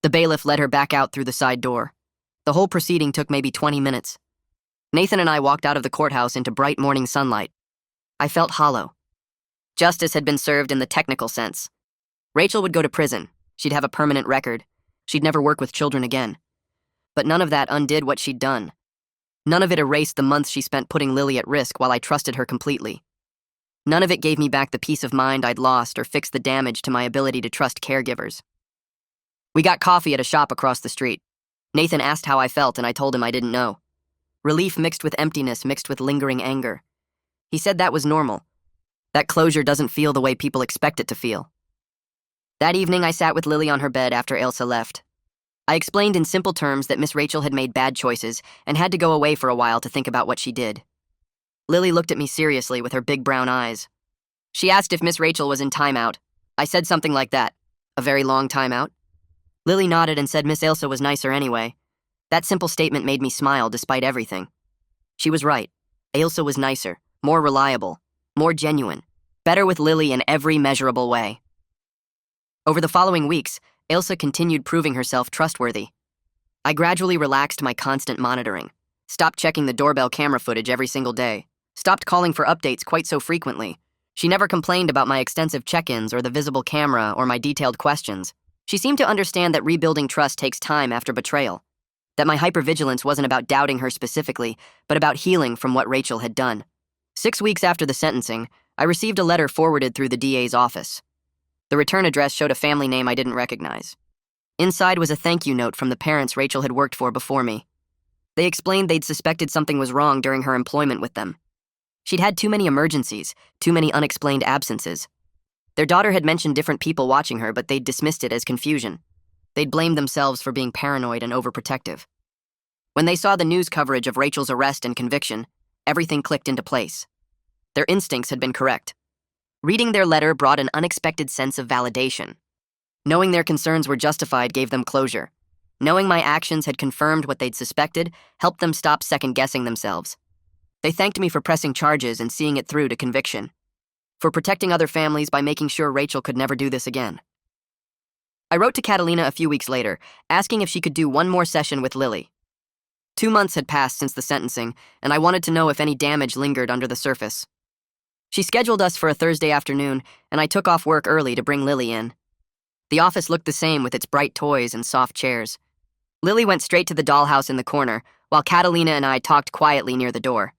The bailiff led her back out through the side door. The whole proceeding took maybe 20 minutes. Nathan and I walked out of the courthouse into bright morning sunlight. I felt hollow. Justice had been served in the technical sense. Rachel would go to prison. She'd have a permanent record. She'd never work with children again. But none of that undid what she'd done. None of it erased the months she spent putting Lily at risk while I trusted her completely. None of it gave me back the peace of mind I'd lost or fixed the damage to my ability to trust caregivers. We got coffee at a shop across the street. Nathan asked how I felt and I told him I didn't know. Relief mixed with emptiness mixed with lingering anger. He said that was normal. That closure doesn't feel the way people expect it to feel. That evening I sat with Lily on her bed after Elsa left. I explained in simple terms that Miss Rachel had made bad choices and had to go away for a while to think about what she did. Lily looked at me seriously with her big brown eyes. She asked if Miss Rachel was in timeout. I said something like that. A very long timeout? Lily nodded and said Miss Elsa was nicer anyway. That simple statement made me smile despite everything. She was right. Elsa was nicer, more reliable, more genuine, better with Lily in every measurable way. Over the following weeks, Elsa continued proving herself trustworthy. I gradually relaxed my constant monitoring, stopped checking the doorbell camera footage every single day, stopped calling for updates quite so frequently. She never complained about my extensive check-ins or the visible camera or my detailed questions. She seemed to understand that rebuilding trust takes time after betrayal, that my hypervigilance wasn't about doubting her specifically, but about healing from what Rachel had done. 6 weeks after the sentencing, I received a letter forwarded through the DA's office. The return address showed a family name I didn't recognize. Inside was a thank you note from the parents Rachel had worked for before me. They explained they'd suspected something was wrong during her employment with them. She'd had too many emergencies, too many unexplained absences. Their daughter had mentioned different people watching her, but they'd dismissed it as confusion. They'd blamed themselves for being paranoid and overprotective. When they saw the news coverage of Rachel's arrest and conviction, everything clicked into place. Their instincts had been correct. Reading their letter brought an unexpected sense of validation. Knowing their concerns were justified gave them closure. Knowing my actions had confirmed what they'd suspected helped them stop second-guessing themselves. They thanked me for pressing charges and seeing it through to conviction, for protecting other families by making sure Rachel could never do this again. I wrote to Catalina a few weeks later, asking if she could do one more session with Lily. 2 months had passed since the sentencing, and I wanted to know if any damage lingered under the surface. She scheduled us for a Thursday afternoon, and I took off work early to bring Lily in. The office looked the same with its bright toys and soft chairs. Lily went straight to the dollhouse in the corner, while Catalina and I talked quietly near the door.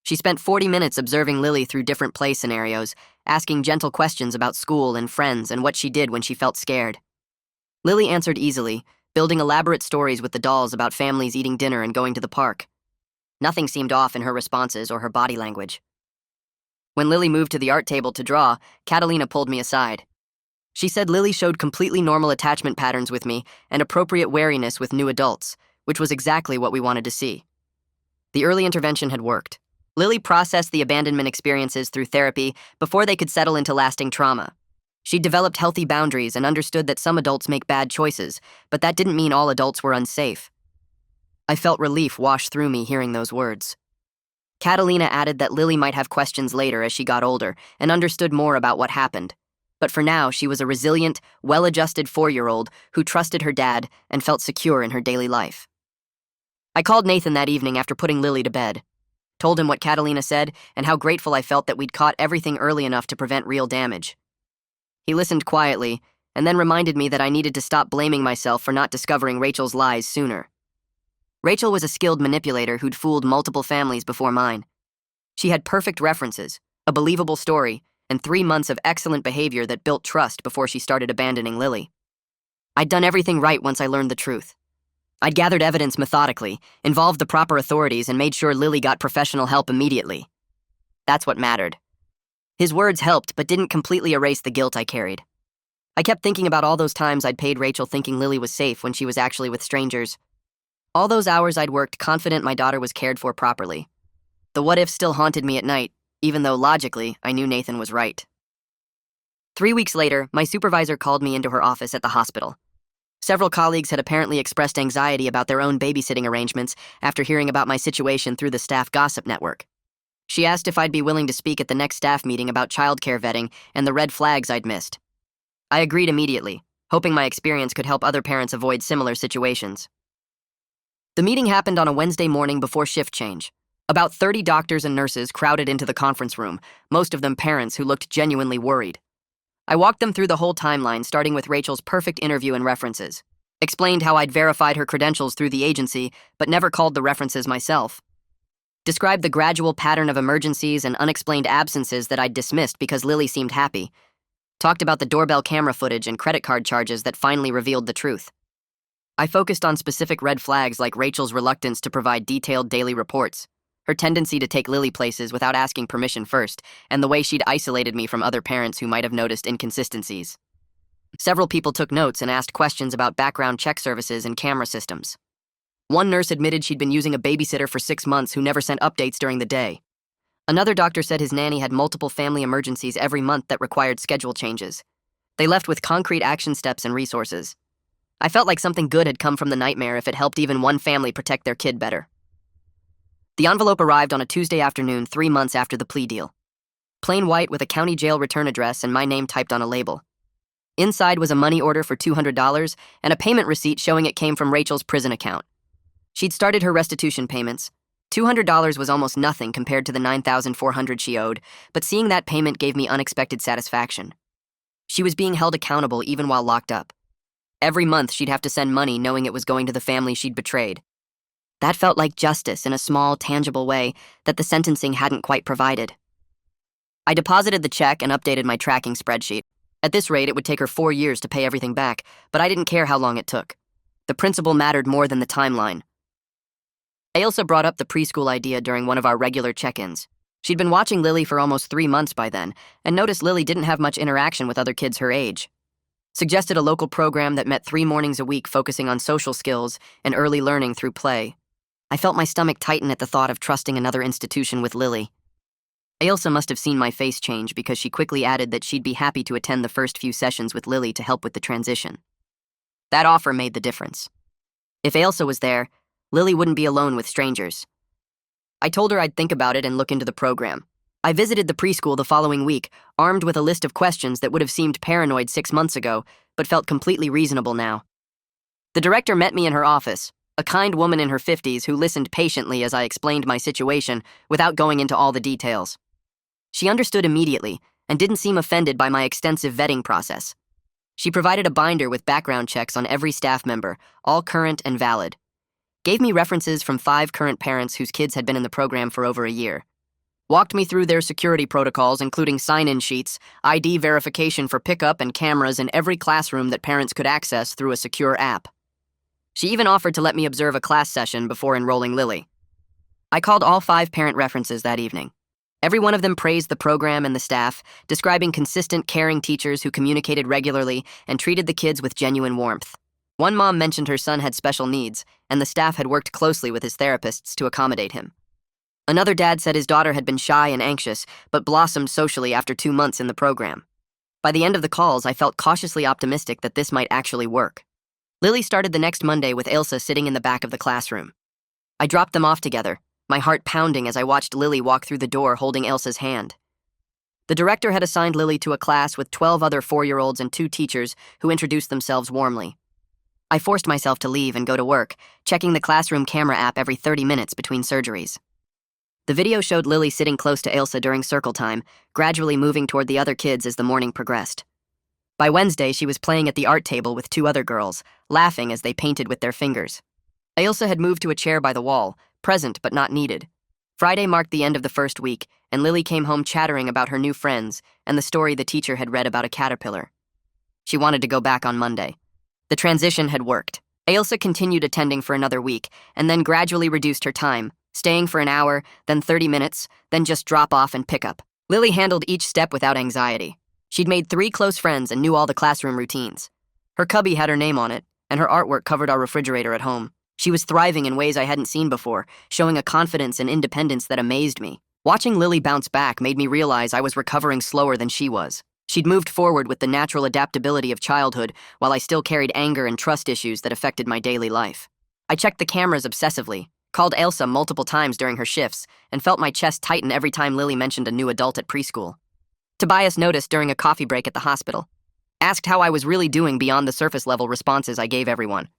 She spent 40 minutes observing Lily through different play scenarios, asking gentle questions about school and friends and what she did when she felt scared. Lily answered easily, building elaborate stories with the dolls about families eating dinner and going to the park. Nothing seemed off in her responses or her body language. When Lily moved to the art table to draw, Catalina pulled me aside. She said Lily showed completely normal attachment patterns with me and appropriate wariness with new adults, which was exactly what we wanted to see. The early intervention had worked. Lily processed the abandonment experiences through therapy before they could settle into lasting trauma. She developed healthy boundaries and understood that some adults make bad choices, but that didn't mean all adults were unsafe. I felt relief wash through me hearing those words. Catalina added that Lily might have questions later as she got older and understood more about what happened. But for now, she was a resilient, well-adjusted 4-year-old who trusted her dad and felt secure in her daily life. I called Nathan that evening after putting Lily to bed, told him what Catalina said and how grateful I felt that we'd caught everything early enough to prevent real damage. He listened quietly and then reminded me that I needed to stop blaming myself for not discovering Rachel's lies sooner. Rachel was a skilled manipulator who'd fooled multiple families before mine. She had perfect references, a believable story, and 3 months of excellent behavior that built trust before she started abandoning Lily. I'd done everything right once I learned the truth. I'd gathered evidence methodically, involved the proper authorities, and made sure Lily got professional help immediately. That's what mattered. His words helped, but didn't completely erase the guilt I carried. I kept thinking about all those times I'd paid Rachel thinking Lily was safe when she was actually with strangers. All those hours I'd worked confident my daughter was cared for properly. The what-if still haunted me at night, even though logically I knew Nathan was right. 3 weeks later, my supervisor called me into her office at the hospital. Several colleagues had apparently expressed anxiety about their own babysitting arrangements after hearing about my situation through the staff gossip network. She asked if I'd be willing to speak at the next staff meeting about childcare vetting and the red flags I'd missed. I agreed immediately, hoping my experience could help other parents avoid similar situations. The meeting happened on a Wednesday morning before shift change. About 30 doctors and nurses crowded into the conference room, most of them parents who looked genuinely worried. I walked them through the whole timeline, starting with Rachel's perfect interview and references. Explained how I'd verified her credentials through the agency, but never called the references myself. Described the gradual pattern of emergencies and unexplained absences that I'd dismissed because Lily seemed happy. Talked about the doorbell camera footage and credit card charges that finally revealed the truth. I focused on specific red flags like Rachel's reluctance to provide detailed daily reports, her tendency to take Lily places without asking permission first, and the way she'd isolated me from other parents who might have noticed inconsistencies. Several people took notes and asked questions about background check services and camera systems. One nurse admitted she'd been using a babysitter for 6 months who never sent updates during the day. Another doctor said his nanny had multiple family emergencies every month that required schedule changes. They left with concrete action steps and resources. I felt like something good had come from the nightmare if it helped even one family protect their kid better. The envelope arrived on a Tuesday afternoon 3 months after the plea deal. Plain white with a county jail return address and my name typed on a label. Inside was a money order for $200 and a payment receipt showing it came from Rachel's prison account. She'd started her restitution payments. $200 was almost nothing compared to the $9,400 she owed, but seeing that payment gave me unexpected satisfaction. She was being held accountable even while locked up. Every month she'd have to send money knowing it was going to the family she'd betrayed. That felt like justice in a small, tangible way that the sentencing hadn't quite provided. I deposited the check and updated my tracking spreadsheet. At this rate, it would take her 4 years to pay everything back, but I didn't care how long it took. The principle mattered more than the timeline. Ailsa brought up the preschool idea during one of our regular check-ins. She'd been watching Lily for almost 3 months by then, and noticed Lily didn't have much interaction with other kids her age. Suggested a local program that met 3 mornings a week focusing on social skills and early learning through play. I felt my stomach tighten at the thought of trusting another institution with Lily. Ailsa must have seen my face change because she quickly added that she'd be happy to attend the first few sessions with Lily to help with the transition. That offer made the difference. If Ailsa was there, Lily wouldn't be alone with strangers. I told her I'd think about it and look into the program. I visited the preschool the following week, armed with a list of questions that would have seemed paranoid 6 months ago, but felt completely reasonable now. The director met me in her office, a kind woman in her 50s who listened patiently as I explained my situation without going into all the details. She understood immediately and didn't seem offended by my extensive vetting process. She provided a binder with background checks on every staff member, all current and valid. Gave me references from 5 current parents whose kids had been in the program for over a year. Walked me through their security protocols, including sign-in sheets, ID verification for pickup, and cameras in every classroom that parents could access through a secure app. She even offered to let me observe a class session before enrolling Lily. I called all 5 parent references that evening. Every one of them praised the program and the staff, describing consistent, caring teachers who communicated regularly and treated the kids with genuine warmth. One mom mentioned her son had special needs, and the staff had worked closely with his therapists to accommodate him. Another dad said his daughter had been shy and anxious, but blossomed socially after 2 months in the program. By the end of the calls, I felt cautiously optimistic that this might actually work. Lily started the next Monday with Ilsa sitting in the back of the classroom. I dropped them off together, my heart pounding as I watched Lily walk through the door holding Ilsa's hand. The director had assigned Lily to a class with 12 other 4-year-olds and 2 teachers who introduced themselves warmly. I forced myself to leave and go to work, checking the classroom camera app every 30 minutes between surgeries. The video showed Lily sitting close to Ilsa during circle time, gradually moving toward the other kids as the morning progressed. By Wednesday, she was playing at the art table with 2 other girls, laughing as they painted with their fingers. Ilsa had moved to a chair by the wall, present but not needed. Friday marked the end of the first week, and Lily came home chattering about her new friends and the story the teacher had read about a caterpillar. She wanted to go back on Monday. The transition had worked. Ilsa continued attending for another week, and then gradually reduced her time, staying for an hour, then 30 minutes, then just drop off and pick up. Lily handled each step without anxiety. She'd made 3 close friends and knew all the classroom routines. Her cubby had her name on it, and her artwork covered our refrigerator at home. She was thriving in ways I hadn't seen before, showing a confidence and independence that amazed me. Watching Lily bounce back made me realize I was recovering slower than she was. She'd moved forward with the natural adaptability of childhood, while I still carried anger and trust issues that affected my daily life. I checked the cameras obsessively, called Ilsa multiple times during her shifts, and felt my chest tighten every time Lily mentioned a new adult at preschool. Tobias noticed during a coffee break at the hospital. Asked how I was really doing beyond the surface-level responses I gave everyone.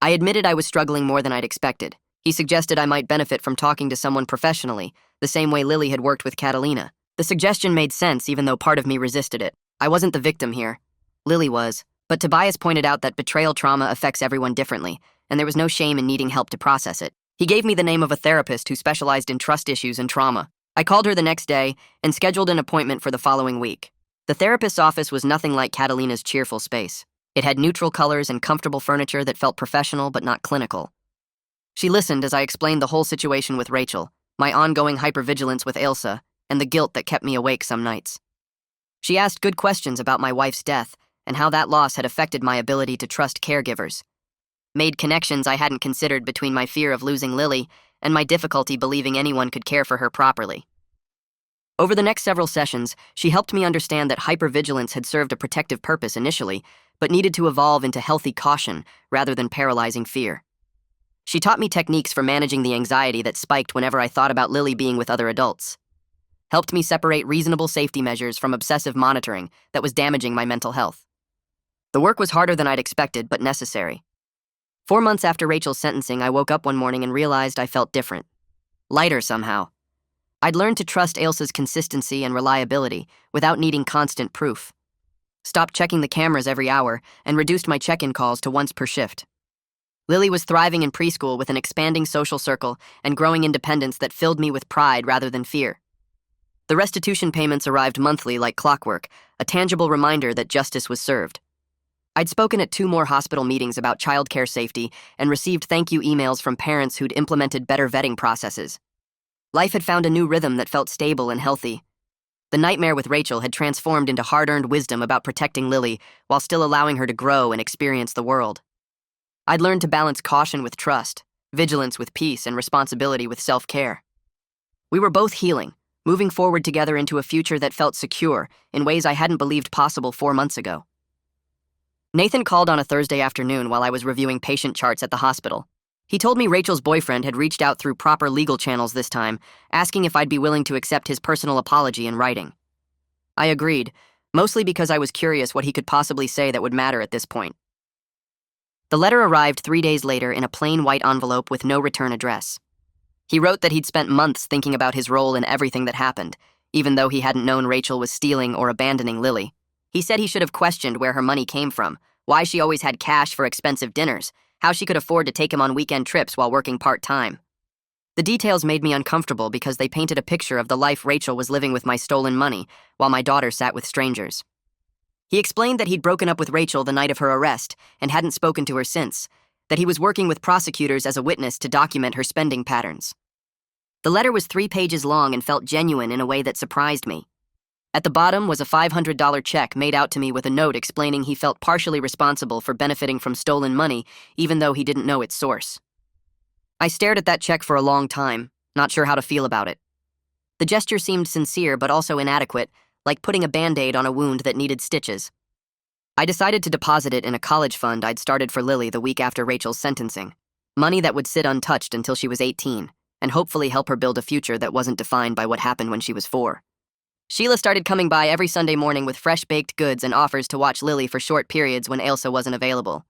I admitted I was struggling more than I'd expected. He suggested I might benefit from talking to someone professionally, the same way Lily had worked with Catalina. The suggestion made sense even though part of me resisted it. I wasn't the victim here. Lily was. But Tobias pointed out that betrayal trauma affects everyone differently, and there was no shame in needing help to process it. He gave me the name of a therapist who specialized in trust issues and trauma. I called her the next day and scheduled an appointment for the following week. The therapist's office was nothing like Catalina's cheerful space. It had neutral colors and comfortable furniture that felt professional but not clinical. She listened as I explained the whole situation with Rachel, my ongoing hypervigilance with Ilsa, and the guilt that kept me awake some nights. She asked good questions about my wife's death and how that loss had affected my ability to trust caregivers. Made connections I hadn't considered between my fear of losing Lily and my difficulty believing anyone could care for her properly. Over the next several sessions, she helped me understand that hypervigilance had served a protective purpose initially, but needed to evolve into healthy caution rather than paralyzing fear. She taught me techniques for managing the anxiety that spiked whenever I thought about Lily being with other adults. Helped me separate reasonable safety measures from obsessive monitoring that was damaging my mental health. The work was harder than I'd expected, but necessary. 4 months after Rachel's sentencing, I woke up one morning and realized I felt different. Lighter somehow. I'd learned to trust Ilsa's consistency and reliability without needing constant proof. Stopped checking the cameras every hour and reduced my check-in calls to once per shift. Lily was thriving in preschool with an expanding social circle and growing independence that filled me with pride rather than fear. The restitution payments arrived monthly like clockwork, a tangible reminder that justice was served. I'd spoken at 2 more hospital meetings about childcare safety and received thank you emails from parents who'd implemented better vetting processes. Life had found a new rhythm that felt stable and healthy. The nightmare with Rachel had transformed into hard-earned wisdom about protecting Lily while still allowing her to grow and experience the world. I'd learned to balance caution with trust, vigilance with peace, and responsibility with self-care. We were both healing, moving forward together into a future that felt secure in ways I hadn't believed possible 4 months ago. Nathan called on a Thursday afternoon while I was reviewing patient charts at the hospital. He told me Rachel's boyfriend had reached out through proper legal channels this time, asking if I'd be willing to accept his personal apology in writing. I agreed, mostly because I was curious what he could possibly say that would matter at this point. The letter arrived 3 days later in a plain white envelope with no return address. He wrote that he'd spent months thinking about his role in everything that happened, even though he hadn't known Rachel was stealing or abandoning Lily. He said he should have questioned where her money came from, why she always had cash for expensive dinners, how she could afford to take him on weekend trips while working part-time. The details made me uncomfortable because they painted a picture of the life Rachel was living with my stolen money, while my daughter sat with strangers. He explained that he'd broken up with Rachel the night of her arrest and hadn't spoken to her since, that he was working with prosecutors as a witness to document her spending patterns. The letter was 3 pages long and felt genuine in a way that surprised me. At the bottom was a $500 check made out to me with a note explaining he felt partially responsible for benefiting from stolen money, even though he didn't know its source. I stared at that check for a long time, not sure how to feel about it. The gesture seemed sincere but also inadequate, like putting a Band-Aid on a wound that needed stitches. I decided to deposit it in a college fund I'd started for Lily the week after Rachel's sentencing. Money that would sit untouched until she was 18, and hopefully help her build a future that wasn't defined by what happened when she was 4. Sheila started coming by every Sunday morning with fresh baked goods and offers to watch Lily for short periods when Ailsa wasn't available.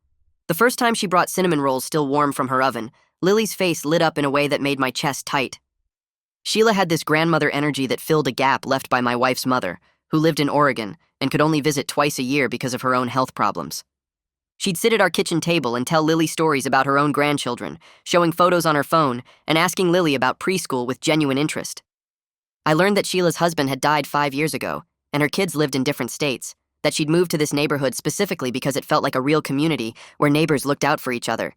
The first time she brought cinnamon rolls still warm from her oven, Lily's face lit up in a way that made my chest tight. Sheila had this grandmother energy that filled a gap left by my wife's mother, who lived in Oregon and could only visit twice a year because of her own health problems. She'd sit at our kitchen table and tell Lily stories about her own grandchildren, showing photos on her phone and asking Lily about preschool with genuine interest. I learned that Sheila's husband had died 5 years ago, and her kids lived in different states, that she'd moved to this neighborhood specifically because it felt like a real community where neighbors looked out for each other.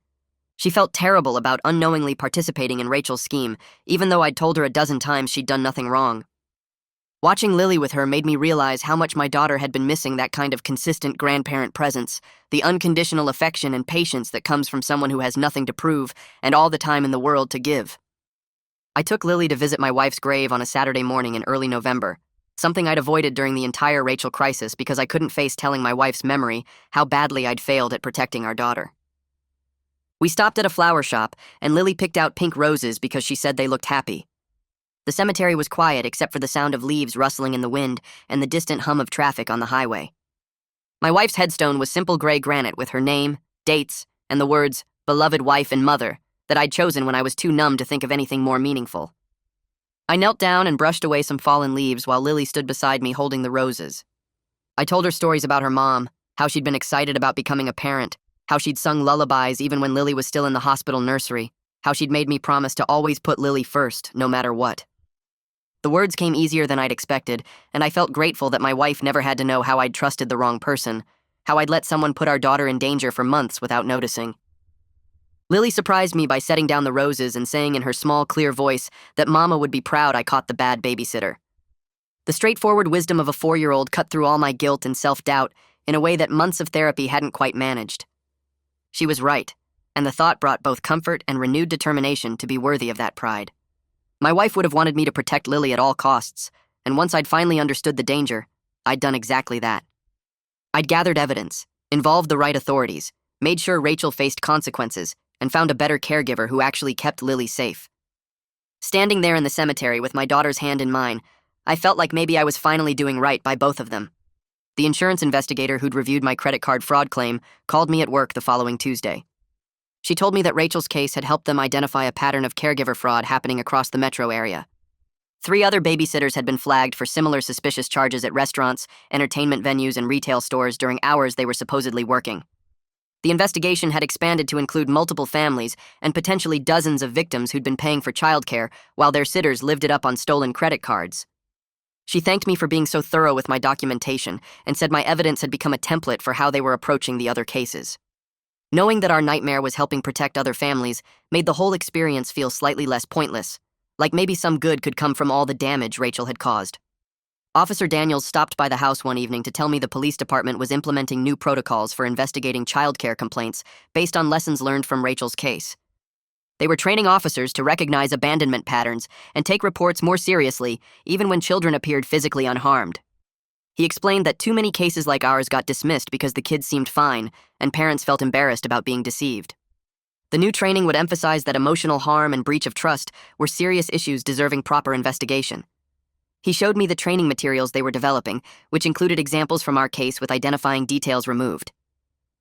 She felt terrible about unknowingly participating in Rachel's scheme, even though I'd told her a dozen times she'd done nothing wrong. Watching Lily with her made me realize how much my daughter had been missing that kind of consistent grandparent presence, the unconditional affection and patience that comes from someone who has nothing to prove and all the time in the world to give. I took Lily to visit my wife's grave on a Saturday morning in early November, something I'd avoided during the entire Rachel crisis because I couldn't face telling my wife's memory how badly I'd failed at protecting our daughter. We stopped at a flower shop, and Lily picked out pink roses because she said they looked happy. The cemetery was quiet except for the sound of leaves rustling in the wind and the distant hum of traffic on the highway. My wife's headstone was simple gray granite with her name, dates, and the words, "beloved wife and mother," that I'd chosen when I was too numb to think of anything more meaningful. I knelt down and brushed away some fallen leaves while Lily stood beside me holding the roses. I told her stories about her mom, how she'd been excited about becoming a parent, how she'd sung lullabies even when Lily was still in the hospital nursery, how she'd made me promise to always put Lily first, no matter what. The words came easier than I'd expected, and I felt grateful that my wife never had to know how I'd trusted the wrong person, how I'd let someone put our daughter in danger for months without noticing. Lily surprised me by setting down the roses and saying in her small, clear voice that Mama would be proud I caught the bad babysitter. The straightforward wisdom of a 4-year-old cut through all my guilt and self-doubt in a way that months of therapy hadn't quite managed. She was right, and the thought brought both comfort and renewed determination to be worthy of that pride. My wife would have wanted me to protect Lily at all costs, and once I'd finally understood the danger, I'd done exactly that. I'd gathered evidence, involved the right authorities, made sure Rachel faced consequences, and found a better caregiver who actually kept Lily safe. Standing there in the cemetery with my daughter's hand in mine, I felt like maybe I was finally doing right by both of them. The insurance investigator who'd reviewed my credit card fraud claim called me at work the following Tuesday. She told me that Rachel's case had helped them identify a pattern of caregiver fraud happening across the metro area. 3 other babysitters had been flagged for similar suspicious charges at restaurants, entertainment venues, and retail stores during hours they were supposedly working. The investigation had expanded to include multiple families and potentially dozens of victims who'd been paying for childcare while their sitters lived it up on stolen credit cards. She thanked me for being so thorough with my documentation and said my evidence had become a template for how they were approaching the other cases. Knowing that our nightmare was helping protect other families made the whole experience feel slightly less pointless, like maybe some good could come from all the damage Rachel had caused. Officer Daniels stopped by the house one evening to tell me the police department was implementing new protocols for investigating childcare complaints based on lessons learned from Rachel's case. They were training officers to recognize abandonment patterns and take reports more seriously, even when children appeared physically unharmed. He explained that too many cases like ours got dismissed because the kids seemed fine and parents felt embarrassed about being deceived. The new training would emphasize that emotional harm and breach of trust were serious issues deserving proper investigation. He showed me the training materials they were developing, which included examples from our case with identifying details removed.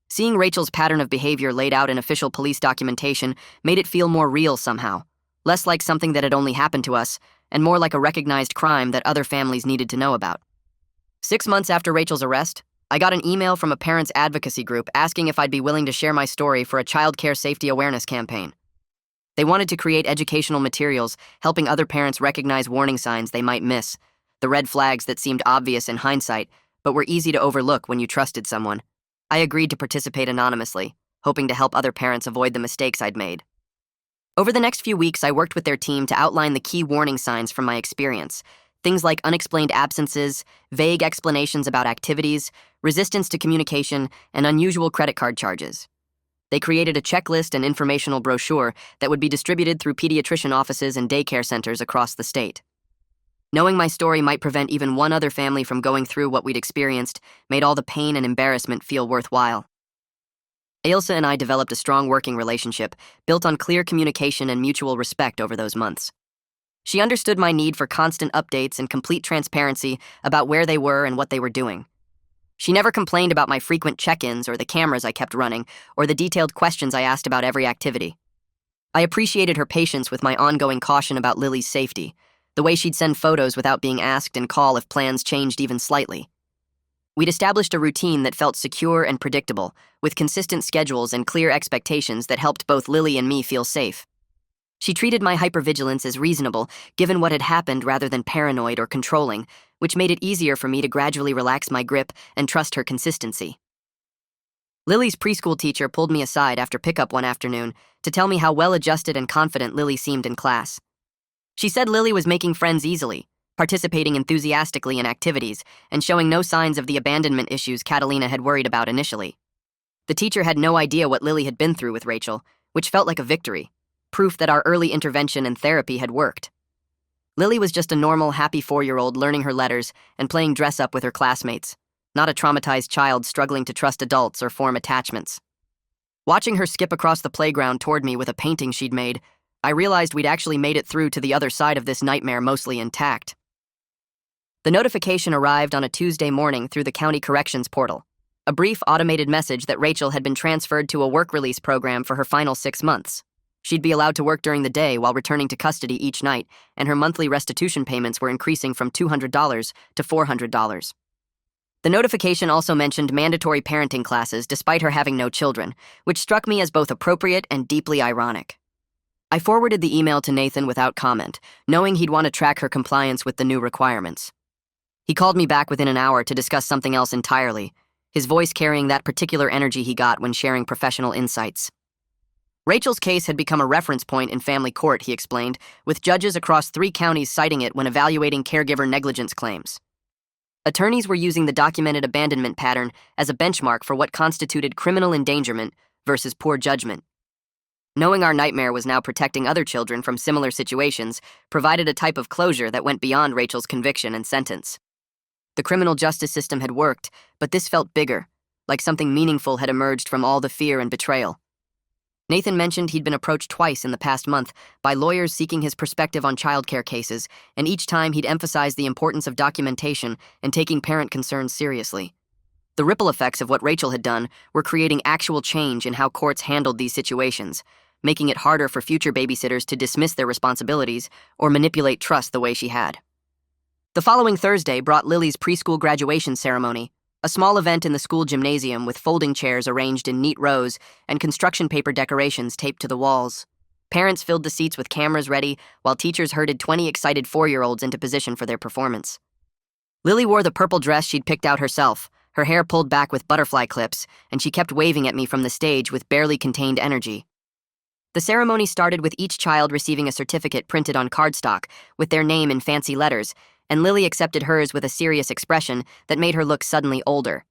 Seeing Rachel's pattern of behavior laid out in official police documentation made it feel more real somehow, less like something that had only happened to us, and more like a recognized crime that other families needed to know about. 6 months after Rachel's arrest, I got an email from a parents' advocacy group asking if I'd be willing to share my story for a child care safety awareness campaign. They wanted to create educational materials, helping other parents recognize warning signs they might miss, the red flags that seemed obvious in hindsight, but were easy to overlook when you trusted someone. I agreed to participate anonymously, hoping to help other parents avoid the mistakes I'd made. Over the next few weeks, I worked with their team to outline the key warning signs from my experience, things like unexplained absences, vague explanations about activities, resistance to communication, and unusual credit card charges. They created a checklist and informational brochure that would be distributed through pediatrician offices and daycare centers across the state. Knowing my story might prevent even one other family from going through what we'd experienced made all the pain and embarrassment feel worthwhile. Ailsa and I developed a strong working relationship, built on clear communication and mutual respect over those months. She understood my need for constant updates and complete transparency about where they were and what they were doing. She never complained about my frequent check-ins or the cameras I kept running or the detailed questions I asked about every activity. I appreciated her patience with my ongoing caution about Lily's safety, the way she'd send photos without being asked and call if plans changed even slightly. We'd established a routine that felt secure and predictable, with consistent schedules and clear expectations that helped both Lily and me feel safe. She treated my hypervigilance as reasonable, given what had happened rather than paranoid or controlling, which made it easier for me to gradually relax my grip and trust her consistency. Lily's preschool teacher pulled me aside after pickup one afternoon to tell me how well-adjusted and confident Lily seemed in class. She said Lily was making friends easily, participating enthusiastically in activities, and showing no signs of the abandonment issues Catalina had worried about initially. The teacher had no idea what Lily had been through with Rachel, which felt like a victory, proof that our early intervention and therapy had worked. Lily was just a normal, happy 4-year-old learning her letters and playing dress-up with her classmates, not a traumatized child struggling to trust adults or form attachments. Watching her skip across the playground toward me with a painting she'd made, I realized we'd actually made it through to the other side of this nightmare mostly intact. The notification arrived on a Tuesday morning through the county corrections portal, a brief automated message that Rachel had been transferred to a work release program for her final 6 months. She'd be allowed to work during the day while returning to custody each night, and her monthly restitution payments were increasing from $200 to $400. The notification also mentioned mandatory parenting classes despite her having no children, which struck me as both appropriate and deeply ironic. I forwarded the email to Nathan without comment, knowing he'd want to track her compliance with the new requirements. He called me back within an hour to discuss something else entirely, his voice carrying that particular energy he got when sharing professional insights. Rachel's case had become a reference point in family court, he explained, with judges across 3 counties citing it when evaluating caregiver negligence claims. Attorneys were using the documented abandonment pattern as a benchmark for what constituted criminal endangerment versus poor judgment. Knowing our nightmare was now protecting other children from similar situations provided a type of closure that went beyond Rachel's conviction and sentence. The criminal justice system had worked, but this felt bigger, like something meaningful had emerged from all the fear and betrayal. Nathan mentioned he'd been approached twice in the past month by lawyers seeking his perspective on childcare cases, and each time he'd emphasized the importance of documentation and taking parent concerns seriously. The ripple effects of what Rachel had done were creating actual change in how courts handled these situations, making it harder for future babysitters to dismiss their responsibilities or manipulate trust the way she had. The following Thursday brought Lily's preschool graduation ceremony, a small event in the school gymnasium with folding chairs arranged in neat rows and construction paper decorations taped to the walls. Parents filled the seats with cameras ready, while teachers herded 20 excited 4-year-olds into position for their performance. Lily wore the purple dress she'd picked out herself, her hair pulled back with butterfly clips, and she kept waving at me from the stage with barely contained energy. The ceremony started with each child receiving a certificate printed on cardstock with their name in fancy letters, and Lily accepted hers with a serious expression that made her look suddenly older.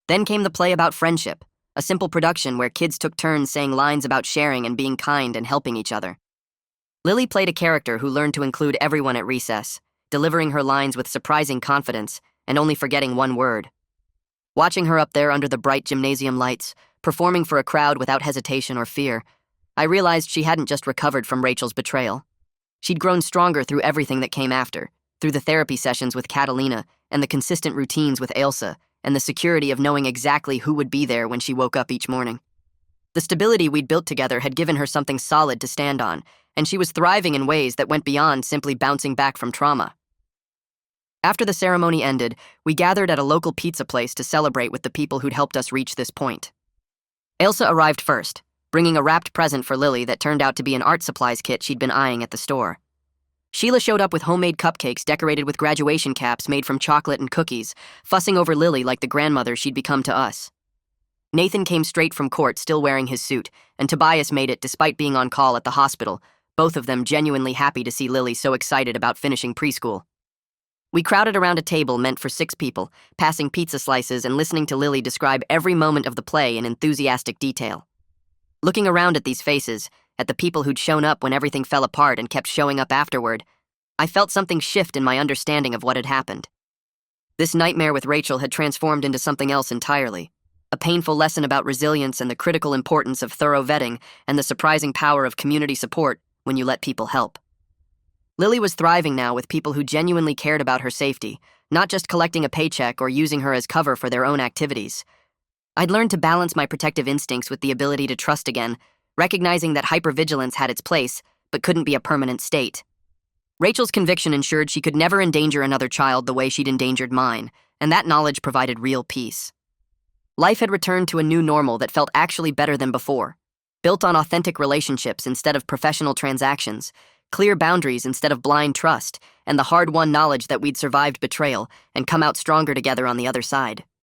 Then came the play about friendship, a simple production where kids took turns saying lines about sharing and being kind and helping each other. Lily played a character who learned to include everyone at recess, delivering her lines with surprising confidence and only forgetting one word. Watching her up there under the bright gymnasium lights, performing for a crowd without hesitation or fear, I realized she hadn't just recovered from Rachel's betrayal. She'd grown stronger through everything that came after, through the therapy sessions with Catalina and the consistent routines with Ailsa, and the security of knowing exactly who would be there when she woke up each morning. The stability we'd built together had given her something solid to stand on, and she was thriving in ways that went beyond simply bouncing back from trauma. After the ceremony ended, we gathered at a local pizza place to celebrate with the people who'd helped us reach this point. Ailsa arrived first, bringing a wrapped present for Lily that turned out to be an art supplies kit she'd been eyeing at the store. Sheila showed up with homemade cupcakes decorated with graduation caps made from chocolate and cookies, fussing over Lily like the grandmother she'd become to us. Nathan came straight from court still wearing his suit, and Tobias made it despite being on call at the hospital, both of them genuinely happy to see Lily so excited about finishing preschool. We crowded around a table meant for 6 people, passing pizza slices and listening to Lily describe every moment of the play in enthusiastic detail. Looking around at these faces, at the people who'd shown up when everything fell apart and kept showing up afterward, I felt something shift in my understanding of what had happened. This nightmare with Rachel had transformed into something else entirely. A painful lesson about resilience and the critical importance of thorough vetting and the surprising power of community support when you let people help. Lily was thriving now with people who genuinely cared about her safety, not just collecting a paycheck or using her as cover for their own activities. I'd learned to balance my protective instincts with the ability to trust again, recognizing that hypervigilance had its place, but couldn't be a permanent state. Rachel's conviction ensured she could never endanger another child the way she'd endangered mine, and that knowledge provided real peace. Life had returned to a new normal that felt actually better than before, built on authentic relationships instead of professional transactions, clear boundaries instead of blind trust, and the hard-won knowledge that we'd survived betrayal and come out stronger together on the other side.